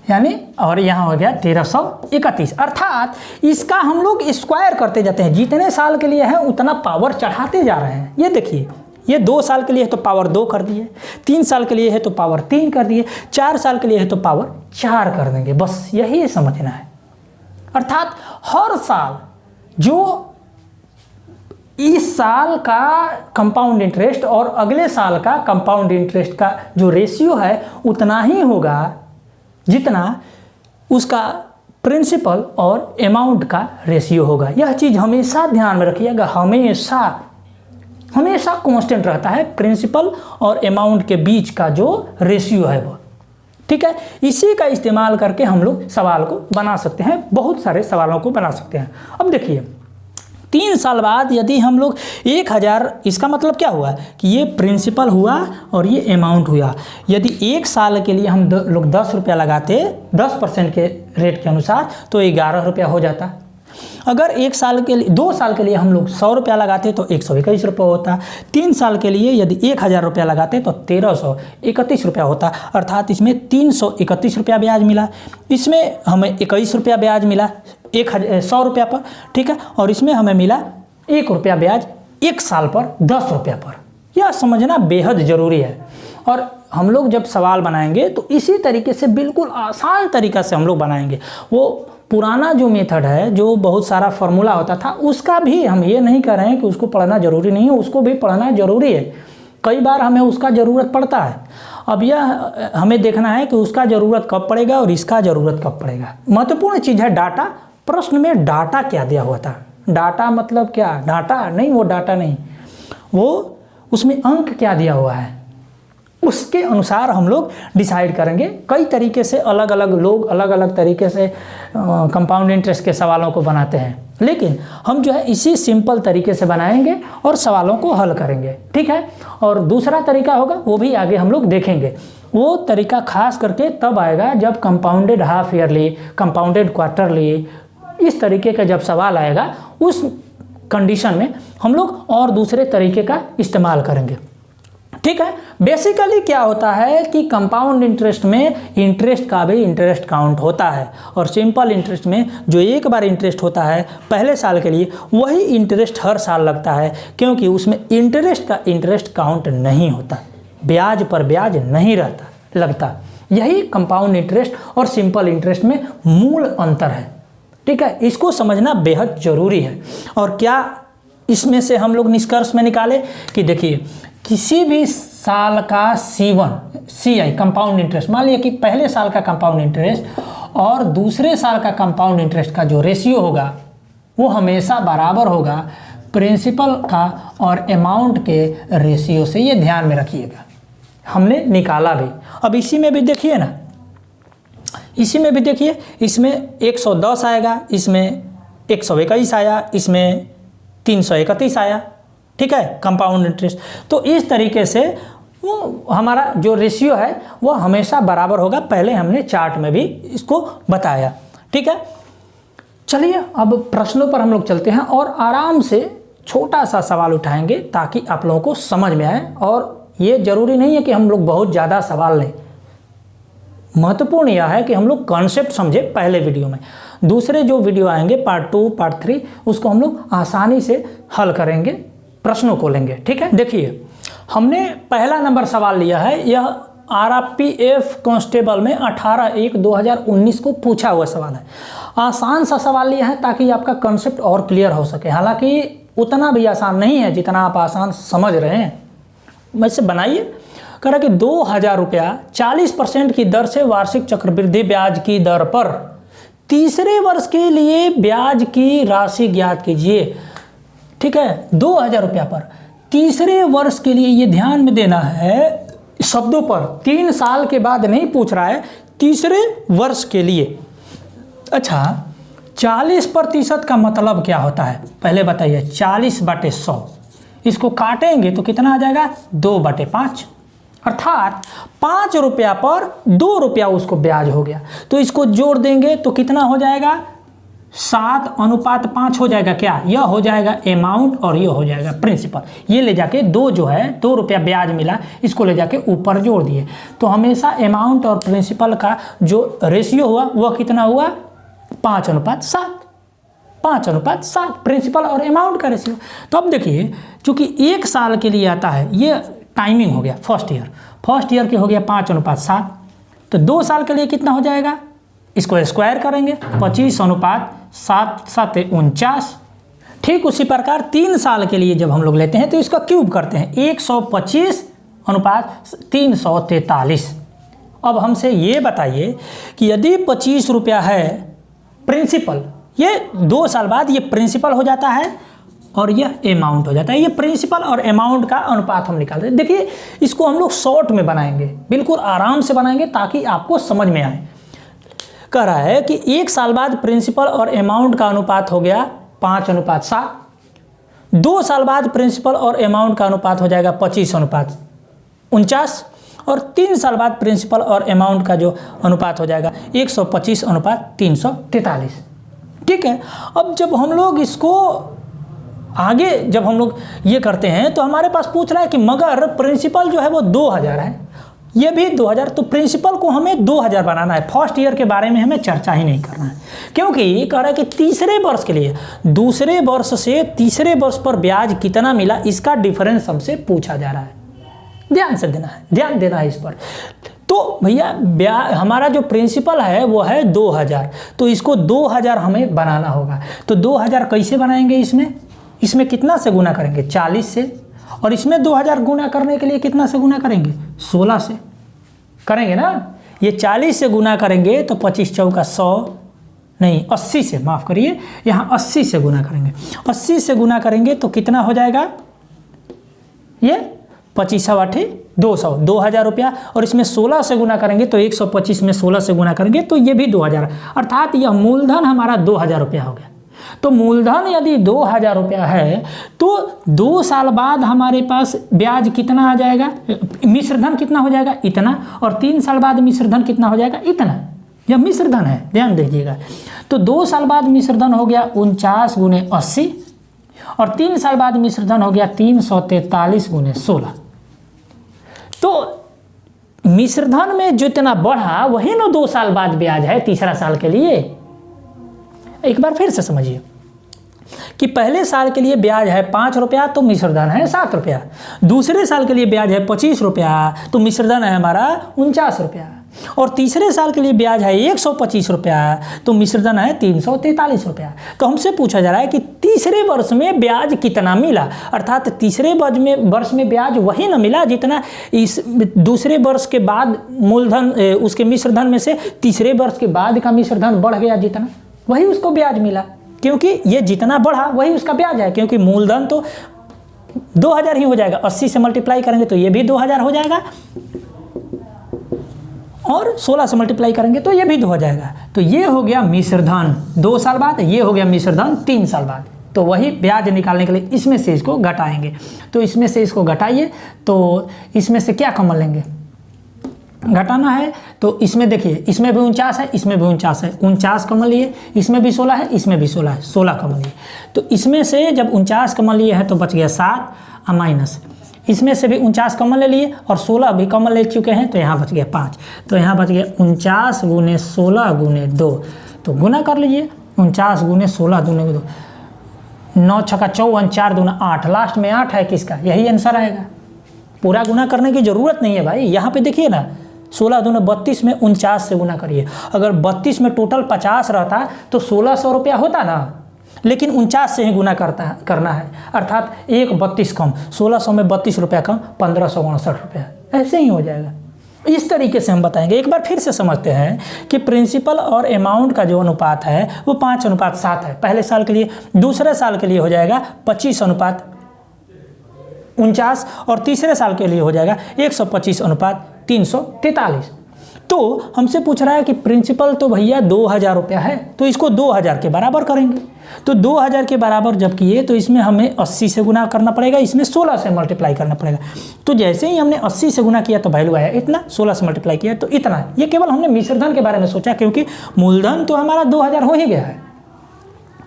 यानी, और यहाँ हो गया 1331। अर्थात इसका हम लोग स्क्वायर करते जाते हैं, जितने साल के लिए है उतना पावर चढ़ाते जा रहे हैं। ये देखिए, ये 2 साल के लिए है तो पावर 2 कर दिए, 3 साल के लिए है तो पावर 3 कर दिए, 4 साल के लिए है तो पावर 4 कर देंगे। बस यही समझना है। अर्थात हर साल जो इस साल का कंपाउंड इंटरेस्ट और अगले साल का कंपाउंड इंटरेस्ट का जो रेशियो है उतना ही होगा जितना उसका प्रिंसिपल और अमाउंट का रेशियो होगा। यह चीज़ हमेशा ध्यान में रखिएगा, हमेशा कांस्टेंट रहता है प्रिंसिपल और अमाउंट के बीच का जो रेशियो है वो, ठीक है। इसी का इस्तेमाल करके हम लोग सवाल को बना सकते हैं, बहुत सारे सवालों को बना सकते हैं। अब देखिए 3 साल बाद यदि हम लोग 1000, इसका मतलब क्या हुआ कि ये प्रिंसिपल हुआ और ये अमाउंट हुआ। यदि 1 साल के लिए हम लोग 10 रुपया लगाते 10% के रेट के अनुसार तो 11 रुपया हो जाता। अगर 1 साल के लिए 2 साल के लिए हम लोग 100 रुपया लगाते तो 121 रुपये होता। 3 साल के लिए यदि 1000 रुपया लगाते तो 1331 रुपया होता, अर्थात इसमें 331 रुपया ब्याज मिला। इसमें हमें 21 रुपया ब्याज मिला 100 रुपया पर, ठीक है, और इसमें हमें मिला 1 रुपया ब्याज 1 साल पर 10 रुपया पर। यह समझना बेहद ज़रूरी है। और हम लोग जब सवाल बनाएंगे तो इसी तरीके से बिल्कुल आसान तरीक़ा से हम लोग बनाएंगे। वो पुराना जो मेथड है, जो बहुत सारा फार्मूला होता था, उसका भी हम ये नहीं कह रहे हैं कि उसको पढ़ना ज़रूरी नहीं है, उसको भी पढ़ना ज़रूरी है। कई बार हमें उसका ज़रूरत पड़ता है। अब यह हमें देखना है कि उसका ज़रूरत कब पड़ेगा और इसका ज़रूरत कब पड़ेगा। महत्वपूर्ण चीज़ है डाटा। प्रश्न में डाटा क्या दिया हुआ था, डाटा मतलब क्या, डाटा नहीं, वो डाटा नहीं, वो उसमें अंक क्या दिया हुआ है, उसके अनुसार हम लोग डिसाइड करेंगे। कई तरीके से अलग अलग लोग अलग अलग तरीके से कंपाउंड इंटरेस्ट के सवालों को बनाते हैं, लेकिन हम जो है इसी सिंपल तरीके से बनाएंगे और सवालों को हल करेंगे, ठीक है। और दूसरा तरीका होगा वो भी आगे हम लोग देखेंगे। वो तरीका खास करके तब आएगा जब compounded half yearly, compounded quarterly, इस तरीके का जब सवाल आएगा, उस कंडीशन में हम लोग और दूसरे तरीके का इस्तेमाल करेंगे, ठीक है। बेसिकली क्या होता है कि कंपाउंड इंटरेस्ट में इंटरेस्ट का भी इंटरेस्ट काउंट होता है, और सिंपल इंटरेस्ट में जो एक बार इंटरेस्ट होता है पहले साल के लिए, वही इंटरेस्ट हर साल लगता है, क्योंकि उसमें इंटरेस्ट का इंटरेस्ट काउंट नहीं होता, ब्याज पर ब्याज नहीं रहता लगता। यही कंपाउंड इंटरेस्ट और सिंपल इंटरेस्ट में मूल अंतर है, ठीक है। इसको समझना बेहद ज़रूरी है। और क्या इसमें से हम लोग निष्कर्ष में निकाले कि देखिए, किसी भी साल का CI कंपाउंड इंटरेस्ट, मान लिया कि पहले साल का कंपाउंड इंटरेस्ट और दूसरे साल का कंपाउंड इंटरेस्ट का जो रेशियो होगा वो हमेशा बराबर होगा प्रिंसिपल का और अमाउंट के रेशियो से। ये ध्यान में रखिएगा, हमने निकाला भी। अब इसी में भी देखिए ना, इसी में भी देखिए, इसमें 110 आएगा, इसमें 121 आया, इसमें 331 आया, ठीक है, कंपाउंड इंटरेस्ट। तो इस तरीके से वो हमारा जो रेशियो है वो हमेशा बराबर होगा। पहले हमने चार्ट में भी इसको बताया, ठीक है। चलिए अब प्रश्नों पर हम लोग चलते हैं और आराम से छोटा सा सवाल उठाएंगे ताकि आप लोगों को समझ में आए। और ये ज़रूरी नहीं है कि हम लोग बहुत ज़्यादा सवाल लें, महत्वपूर्ण यह है कि हम लोग कॉन्सेप्ट समझे पहले वीडियो में। दूसरे जो वीडियो आएंगे पार्ट 2, पार्ट 3, उसको हम लोग आसानी से हल करेंगे, प्रश्नों को लेंगे, ठीक है। देखिए, हमने पहला नंबर सवाल लिया है, यह RPF कांस्टेबल में 18/1/2019 को पूछा हुआ सवाल है। आसान सा सवाल लिया है ताकि आपका कॉन्सेप्ट और क्लियर हो सके। हालांकि उतना भी आसान नहीं है जितना आप आसान समझ रहे हैं। वैसे बनाइए, कह रहा कि 2000 रुपया 40% की दर से वार्षिक चक्रवृद्धि ब्याज की दर पर तीसरे वर्ष के लिए ब्याज की राशि ज्ञात कीजिए, ठीक है। 2000 रुपया पर तीसरे वर्ष के लिए, ये ध्यान में देना है शब्दों पर, 3 साल के बाद नहीं पूछ रहा है, तीसरे वर्ष के लिए। अच्छा, 40% का मतलब क्या होता है पहले बताइए। 40/100, इसको काटेंगे तो कितना आ जाएगा, 2/5, अर्थात 5 रुपया पर 2 रुपया उसको ब्याज हो गया। तो इसको जोड़ देंगे तो कितना हो जाएगा, 7:5 हो जाएगा। क्या यह हो जाएगा अमाउंट और यह हो जाएगा प्रिंसिपल। ये ले जाके 2 जो है 2 रुपया ब्याज मिला, इसको ले जाके ऊपर जोड़ दिए। तो हमेशा अमाउंट और प्रिंसिपल का जो रेशियो हुआ वह कितना हुआ, 5:7, 5:7 प्रिंसिपल और अमाउंट का रेशियो। तो अब देखिए, चूंकि 1 साल के लिए आता है, ये टाइमिंग हो गया फर्स्ट ईयर के हो गया 5:7, तो 2 साल के लिए कितना हो जाएगा, इसको स्क्वायर करेंगे 25:7 ठीक उसी प्रकार 3 साल के लिए जब हम लोग लेते हैं तो इसका क्यूब करते हैं 125:343। अब हमसे ये बताइए कि यदि 25 रुपया है प्रिंसिपल, ये 2 साल बाद ये प्रिंसिपल हो जाता है और यह अमाउंट हो जाता है। ये प्रिंसिपल और अमाउंट का अनुपात हम निकालते हैं। देखिए, इसको हम लोग शॉर्ट में बनाएंगे, बिल्कुल आराम से बनाएंगे ताकि आपको समझ में आए। कह रहा है कि 1 साल बाद प्रिंसिपल और अमाउंट का अनुपात हो गया 5:7, 2 साल बाद प्रिंसिपल और अमाउंट का अनुपात हो जाएगा 25:49 और 3 साल बाद प्रिंसिपल और अमाउंट का जो अनुपात हो जाएगा 125:343। ठीक है। अब जब हम लोग इसको आगे जब हम लोग ये करते हैं तो हमारे पास पूछ रहा है कि मगर प्रिंसिपल जो है वो 2000 है, ये भी 2000, तो प्रिंसिपल को हमें 2000 बनाना है। फर्स्ट ईयर के बारे में हमें चर्चा ही नहीं करना है, क्योंकि ये कह रहा है कि तीसरे वर्ष के लिए दूसरे वर्ष से तीसरे वर्ष पर ब्याज कितना मिला, इसका डिफरेंस हमसे पूछा जा रहा है। ध्यान से देना है, ध्यान देना है इस पर। तो भैया हमारा जो प्रिंसिपल है वो है 2000, तो इसको 2000 हमें बनाना होगा। तो 2000 कैसे बनाएंगे? इसमें कितना से गुना करेंगे? 40 से, और इसमें 2000 गुना करने के लिए कितना से गुना करेंगे? 16 से करेंगे ना। ये 40 से गुना करेंगे तो 25 चौका 100 नहीं 80 से, माफ़ करिए, यहाँ 80 से गुना करेंगे। 80 से गुना करेंगे तो कितना हो जाएगा? ये 25 200, 2000 रुपया। और इसमें 16 से गुना करेंगे तो 125 में 16 से गुना करेंगे तो ये भी 2000, अर्थात यह मूलधन हमारा 2000 रुपया हो गया। तो मूलधन यदि 2000 रुपया है तो 2 साल बाद हमारे पास ब्याज कितना आ जाएगा? मिश्रधन कितना हो जाएगा? इतना। और 3 साल बाद मिश्रधन कितना हो जाएगा? इतना। यह मिश्रधन है, ध्यान दीजिएगा। तो 2 साल बाद मिश्रधन हो गया 49 × 80 और 3 साल बाद मिश्रधन हो गया 343 × 16। तो मिश्रधन में जितना बढ़ा वही ना 2 साल बाद ब्याज है तीसरा साल के लिए। एक बार फिर से समझिए कि पहले साल के लिए ब्याज है 5 रुपया तो मिश्रधन है 7 रुपया, दूसरे साल के लिए ब्याज है 25 रुपया तो मिश्रधन है हमारा 49 रुपया, और तीसरे साल के लिए ब्याज है 125 रुपया तो मिश्रधन है 343 रुपया। तो हमसे पूछा जा रहा है कि तीसरे वर्ष में ब्याज कितना मिला, अर्थात तीसरे वर्ष में ब्याज वही ना मिला जितना इस दूसरे वर्ष के बाद मूलधन उसके मिश्रधन में से तीसरे वर्ष के बाद का मिश्रधन बढ़ गया, जितना वही उसको ब्याज मिला, क्योंकि ये जितना बढ़ा वही उसका ब्याज है। क्योंकि मूलधन तो 2000 ही हो जाएगा, 80 से मल्टीप्लाई करेंगे तो ये भी 2000 हो जाएगा, और 16 से मल्टीप्लाई करेंगे तो ये भी 2 हो जाएगा। तो ये हो गया मिश्रधन 2 साल बाद, ये हो गया मिश्रधन 3 साल बाद। तो वही ब्याज निकालने के लिए इसमें से इसको घटाएंगे। तो इसमें से इसको घटाइए, तो इसमें से क्या कॉमन लेंगे? घटाना है तो इसमें देखिए, इसमें भी 49 है, इसमें भी 49 है, 49 कॉमन लिए, इसमें भी 16 है, इसमें भी 16 है, 16 कॉमन लिए। तो इसमें से जब 49 कॉमन लिए हैं तो बच गया 7 माइनस, इसमें से भी 49 कॉमन ले लिए और 16 भी कॉमन ले चुके हैं तो यहाँ बच गया 5। तो यहाँ बच गया 49 × 16 × 2। तो गुना कर लीजिए, 49 × 16 × 2, 9 छक्का 54, 4 दूना 8, लास्ट में 8 है किसका? यही आंसर आएगा। पूरा गुना करने की ज़रूरत नहीं है भाई। यहाँ पे देखिए ना, 16 दूना 32 में 49 से गुना करिए। अगर 32 में टोटल 50 रहता तो 1600 रुपया होता ना, लेकिन 49 से ही गुना करना है, अर्थात 1 कम, 1600 में 32 रुपया कम, 1559 रुपया, ऐसे ही हो जाएगा। इस तरीके से हम बताएंगे। एक बार फिर से समझते हैं कि प्रिंसिपल और अमाउंट का जो अनुपात है वो 5:7 है पहले साल के लिए, दूसरे साल के लिए हो जाएगा 25:49 और तीसरे साल के लिए हो जाएगा 125:343। तो हमसे पूछ रहा है कि प्रिंसिपल तो भैया 2000 रुपया है, तो इसको 2000 के बराबर करेंगे। तो 2000 के बराबर जब किए तो इसमें हमें 80 से गुना करना पड़ेगा, इसमें 16 से मल्टीप्लाई करना पड़ेगा। तो जैसे ही हमने 80 से गुना किया तो वैल्यू आया इतना, 16 से मल्टीप्लाई किया तो इतना। ये केवल हमने मिश्रधन के बारे में सोचा, क्योंकि मूलधन तो हमारा 2000 हो ही गया है।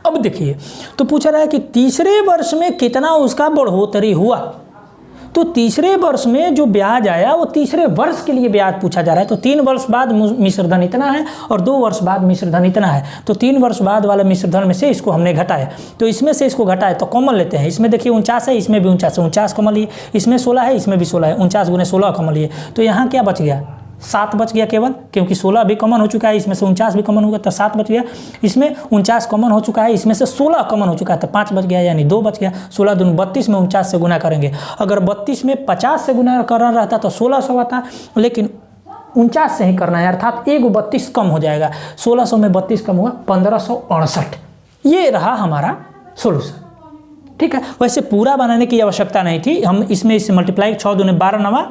अब देखिए, तो पूछा रहा है कि तीसरे वर्ष में कितना उसका बढ़ोतरी हुआ। तो तीसरे वर्ष में जो ब्याज आया वो तीसरे वर्ष के लिए ब्याज पूछा जा रहा है। तो 3 वर्ष बाद मिश्रधन इतना है और 2 वर्ष बाद मिश्रधन इतना है। तो 3 वर्ष बाद वाले मिश्रधन में से इसको हमने घटाया, तो इसमें से इसको घटाया तो कॉमन लेते हैं। इसमें देखिए 49 है, इसमें भी 49 है, 49 कॉमन लिए, इसमें 16 है, इसमें भी 16 है, 49 × 16 कॉमन लिए। तो यहाँ क्या बच गया? 7 बच गया केवल, क्योंकि 16 भी कॉमन हो चुका है, इसमें से 49 भी कॉमन हो गया तो 7 बच गया। इसमें 49 कॉमन हो चुका है, इसमें से 16 कॉमन हो चुका है तो 5 बच गया, यानी 2 बच गया। 16 दूनी 32 में 49 से गुना करेंगे। अगर 32 में 50 से गुना करना रहता तो 1600 आता, लेकिन 49 से ही करना है, अर्थात 1 कम हो जाएगा। 1600 में 32 कम हुआ 1568। ये रहा हमारा सोल्यूशन। ठीक है, वैसे पूरा बनाने की आवश्यकता नहीं थी, हम इसमें इससे मल्टीप्लाई 6 दूनी 12 9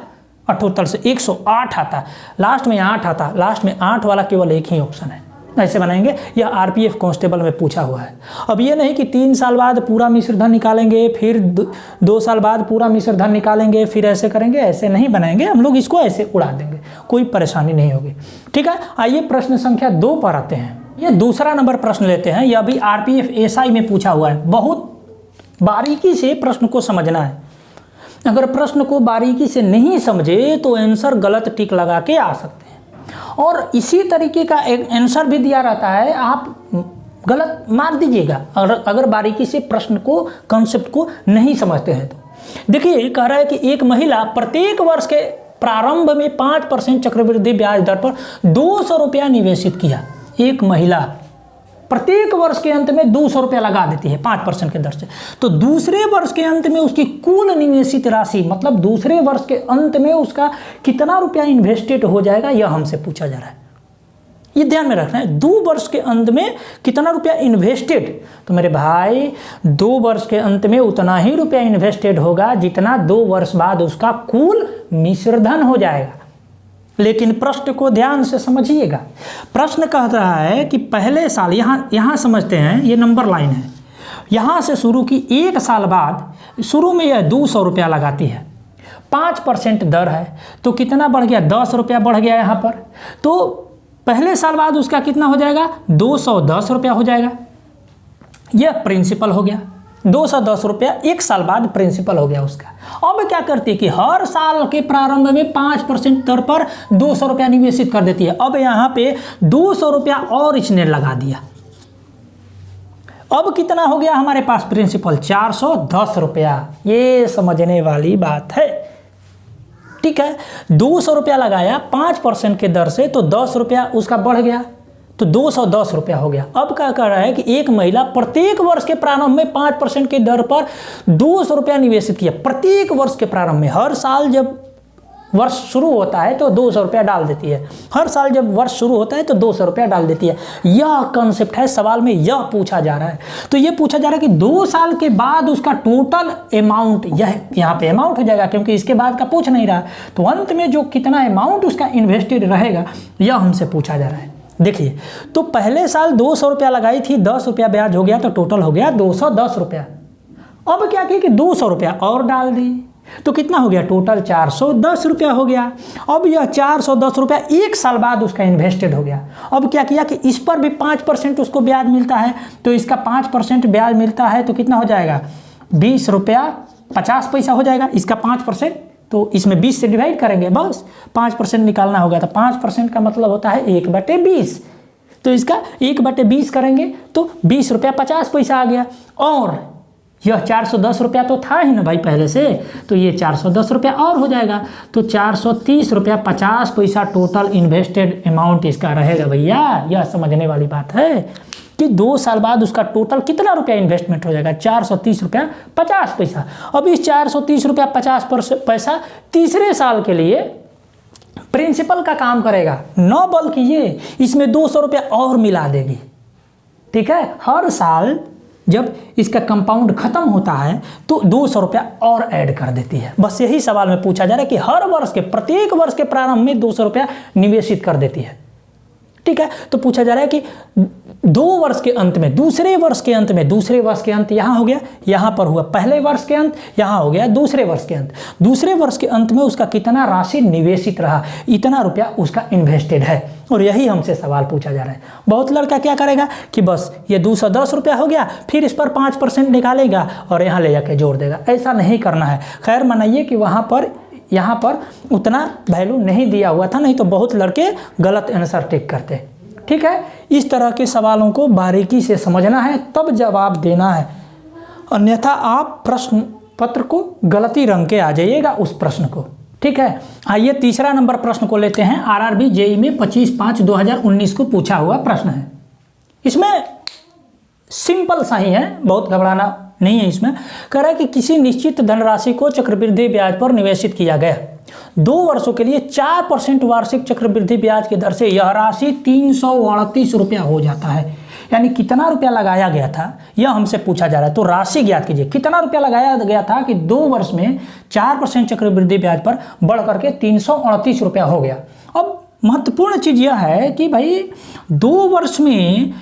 78 से 108 आता, लास्ट में 8 आता, लास्ट में 8 वाला केवल एक ही ऑप्शन है, ऐसे बनाएंगे। यह आरपीएफ कांस्टेबल में पूछा हुआ है। अब ये नहीं कि 3 साल बाद पूरा मिश्रधन निकालेंगे, फिर 2 साल बाद पूरा मिश्रधन निकालेंगे, फिर ऐसे करेंगे, ऐसे नहीं बनाएंगे हम लोग, इसको ऐसे उड़ा देंगे, कोई परेशानी नहीं होगी। ठीक है, आइए प्रश्न संख्या 2 पर आते हैं। ये दूसरा नंबर प्रश्न लेते हैं। यह भी आरपीएफ एसआई में पूछा हुआ है। बहुत बारीकी से प्रश्न को समझना है। अगर प्रश्न को बारीकी से नहीं समझे तो आंसर गलत टिक लगा के आ सकते हैं, और इसी तरीके का एक आंसर भी दिया रहता है, आप गलत मार दीजिएगा अगर बारीकी से प्रश्न को, कॉन्सेप्ट को नहीं समझते हैं तो। देखिए, कह रहा है कि एक महिला प्रत्येक वर्ष के प्रारंभ में 5% चक्रवृद्धि ब्याज दर पर 200 रुपया निवेशित किया। एक महिला प्रत्येक वर्ष के अंत में 200 रुपया लगा देती है 5% के दर से, तो दूसरे वर्ष के अंत में उसकी कुल निवेशित राशि, मतलब दूसरे वर्ष के अंत में उसका कितना रुपया इन्वेस्टेड हो जाएगा, यह हमसे पूछा जा रहा है। ये ध्यान में रखना है, 2 वर्ष के अंत में कितना रुपया इन्वेस्टेड। तो मेरे भाई 2 वर्ष के अंत में उतना ही रुपया इन्वेस्टेड होगा जितना 2 वर्ष बाद उसका कुल मिश्रधन हो जाएगा। लेकिन प्रश्न को ध्यान से समझिएगा। प्रश्न कह रहा है कि पहले साल, यहाँ समझते हैं, ये नंबर लाइन है, यहाँ से शुरू की 1 साल बाद, शुरू में यह 200 रुपया लगाती है, 5% दर है, तो कितना बढ़ गया, 10 रुपया बढ़ गया यहाँ पर। तो पहले साल बाद उसका कितना हो जाएगा, 210 रुपया हो जाएगा। यह प्रिंसिपल हो गया, 210 रुपया 1 साल बाद प्रिंसिपल हो गया उसका। अब क्या करती है कि हर साल के प्रारंभ में 5% दर पर 200 रुपया निवेशित कर देती है। अब यहाँ पे 200 रुपया और इसने लगा दिया। अब कितना हो गया हमारे पास प्रिंसिपल, 410 रुपया। ये समझने वाली बात है। ठीक है, 200 रुपया लगाया 5% के दर से, तो 10 रुपया उसका बढ़ गया, तो 210 रुपया हो गया। अब क्या कर रहा है कि एक महिला प्रत्येक वर्ष के प्रारंभ में 5% के दर पर 200 रुपया निवेशित किया। प्रत्येक वर्ष के प्रारंभ में, हर साल जब वर्ष शुरू होता है तो 200 रुपया डाल देती है, हर साल जब वर्ष शुरू होता है तो 200 रुपया डाल देती है। यह कॉन्सेप्ट है, सवाल में यह पूछा जा रहा है। तो यह पूछा जा रहा है कि 2 साल के बाद उसका टोटल अमाउंट, यह यहाँ पे अमाउंट हो जाएगा क्योंकि इसके बाद का पूछ नहीं रहा, तो अंत में जो कितना अमाउंट उसका इन्वेस्टेड रहेगा यह हमसे पूछा जा रहा है। देखिए, तो पहले साल 200 रुपया लगाई थी, 10 रुपया ब्याज हो गया, तो टोटल हो गया 210 रुपया। अब क्या किया कि 200 रुपया और डाल दी, तो कितना हो गया, टोटल 410 रुपया हो गया। अब यह 410 रुपया 1 साल बाद उसका इन्वेस्टेड हो गया। अब क्या किया कि इस पर भी 5% उसको ब्याज मिलता है, तो इसका 5% ब्याज मिलता है, तो कितना हो जाएगा, 20 रुपया 50 पैसा हो जाएगा। इसका 5%, तो इसमें 20 से डिवाइड करेंगे, बस 5% निकालना होगा, तो 5% का मतलब होता है 1/20, तो इसका 1/20 करेंगे तो 20 रुपया 50 पैसा आ गया। और यह 410 रुपया तो था ही ना भाई पहले से, तो ये 410 रुपया और हो जाएगा, तो 430 रुपया 50 पैसा टोटल इन्वेस्टेड अमाउंट इसका रहेगा भैया। यह समझने वाली बात है कि 2 साल बाद उसका टोटल कितना रुपया इन्वेस्टमेंट हो जाएगा, 430 रुपया 50 पैसा। अब इस 430 रुपया 50 पैसा तीसरे साल के लिए प्रिंसिपल का काम करेगा, न बल्कि ये इसमें 200 रुपया और मिला देगी। ठीक है, हर साल जब इसका कंपाउंड खत्म होता है तो 200 रुपया और ऐड कर देती है। बस यही सवाल में पूछा जा रहा है कि हर वर्ष के, प्रत्येक वर्ष के प्रारंभ में 200 रुपया निवेशित कर देती है। ठीक है, तो पूछा जा रहा है कि 2 वर्ष के अंत में, दूसरे वर्ष के अंत में, दूसरे वर्ष के अंत यहाँ हो गया, यहाँ पर हुआ पहले वर्ष के अंत, यहाँ हो गया दूसरे वर्ष के अंत। दूसरे वर्ष के अंत में उसका कितना राशि निवेशित रहा, इतना रुपया उसका इन्वेस्टेड है, और यही हमसे सवाल पूछा जा रहा है। बहुत लड़का क्या करेगा कि बस ये 210 रुपया हो गया, फिर इस पर 5% निकालेगा और यहाँ ले जाके जोड़ देगा। ऐसा नहीं करना है। खैर मनाइए कि यहाँ पर उतना वैल्यू नहीं दिया हुआ था, नहीं तो बहुत लड़के गलत आंसर टिक करते। ठीक है, इस तरह के सवालों को बारीकी से समझना है, तब जवाब देना है, अन्यथा आप प्रश्न पत्र को गलती रंग के आ जाइएगा उस प्रश्न को। ठीक है, आइए तीसरा नंबर प्रश्न को लेते हैं। आरआरबी जेईई में 25/5/2019 को पूछा हुआ प्रश्न है। इसमें सिंपल सा ही है, बहुत घबराना नहीं है। इसमें कह रहा है कि किसी निश्चित धनराशि को चक्रवृद्धि ब्याज पर निवेशित किया गया, 2 वर्षों के लिए 4% वार्षिक चक्रवृद्धि ब्याज की दर से यह राशि 338 रुपया हो जाता है। यानी कितना रुपया लगाया गया था यह हमसे पूछा जा रहा है। तो राशि ज्ञात कीजिए, कितना रुपया लगाया गया था कि 2 वर्ष में 4% चक्रवृद्धि ब्याज पर बढ़ करके 338 रुपया हो गया। अब महत्वपूर्ण चीज़ यह है कि भाई 2 वर्ष में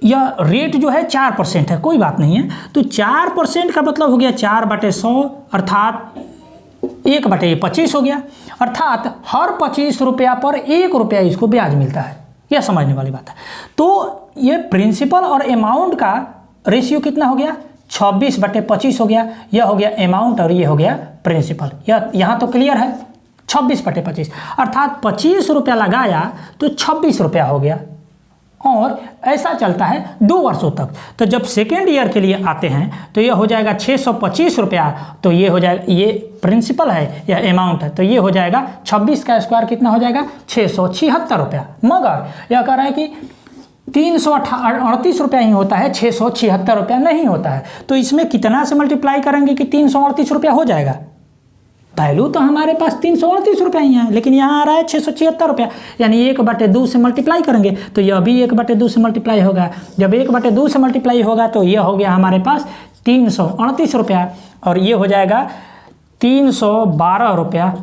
यह रेट जो है 4% है, कोई बात नहीं है। तो 4% का मतलब हो गया 4/100 अर्थात 1/25 हो गया, अर्थात हर 25 रुपया पर 1 रुपया इसको ब्याज मिलता है। यह समझने वाली बात है। तो ये प्रिंसिपल और अमाउंट का रेशियो कितना हो गया, 26/25 हो गया। यह हो गया अमाउंट और ये हो गया प्रिंसिपल। यह यहाँ तो क्लियर है, 26/25 अर्थात 25 रुपया लगाया तो 26 रुपया हो गया, और ऐसा चलता है 2 वर्षों तक। तो जब सेकेंड ईयर के लिए आते हैं तो ये हो जाएगा 625 रुपया, तो ये हो जाएगा, ये प्रिंसिपल है या अमाउंट है, तो ये हो जाएगा 26 का स्क्वायर कितना हो जाएगा, 676 रुपया। मगर यह कह रहा है कि 338 रुपया ही होता है, 676 रुपया नहीं होता है। तो इसमें कितना से मल्टीप्लाई करेंगे कि 338 रुपया हो जाएगा। वैल्यू तो हमारे पास 338 रुपया ही है, लेकिन यहाँ आ रहा है 676 रुपया, यानी 1/2 से मल्टीप्लाई करेंगे तो यह भी 1/2 से मल्टीप्लाई होगा। जब 1/2 से मल्टीप्लाई होगा तो यह हो गया हमारे पास 338 रुपया, और ये हो जाएगा 312 रुपया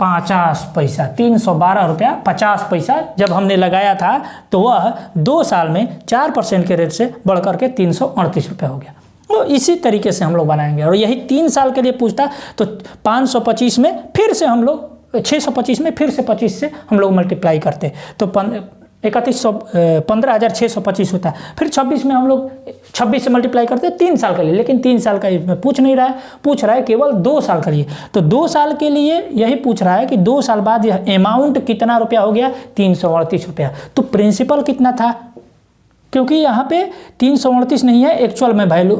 50 पैसा। 312 रुपया 50 पैसा जब हमने लगाया था तो वह 2 साल में 4% के रेट से बढ़ करके 338 रुपया हो गया। तो इसी तरीके से हम लोग बनाएंगे, और यही 3 साल के लिए पूछता तो 525 में फिर से हम लोग 625 में फिर से 25 से हम लोग मल्टीप्लाई करते तो 15,625 होता है। फिर 26 में हम लोग 26 से मल्टीप्लाई करते 3 साल के लिए, लेकिन 3 साल का इसमें पूछ नहीं रहा है, पूछ रहा है केवल 2 साल के लिए। तो 2 साल के लिए यही पूछ रहा है कि 2 साल बाद यह अमाउंट कितना रुपया हो गया, 338 रुपया। तो प्रिंसिपल कितना था, क्योंकि यहाँ पे 338 नहीं है एक्चुअल में वैल्यू,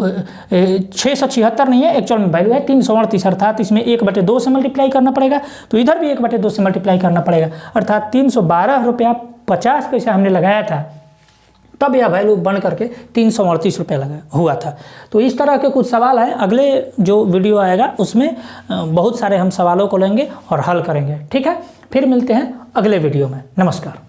676 नहीं है एक्चुअल में वैल्यू है 338, अर्थात इसमें 1/2 से मल्टीप्लाई करना पड़ेगा, तो इधर भी 1/2 से मल्टीप्लाई करना पड़ेगा, अर्थात 312 रुपया 50 पैसा हमने लगाया था, तब यह वैल्यू बन करके 338 रुपया लगा हुआ था। तो इस तरह के कुछ सवाल हैं, अगले जो वीडियो आएगा उसमें बहुत सारे हम सवालों को लेंगे और हल करेंगे। ठीक है, फिर मिलते हैं अगले वीडियो में। नमस्कार।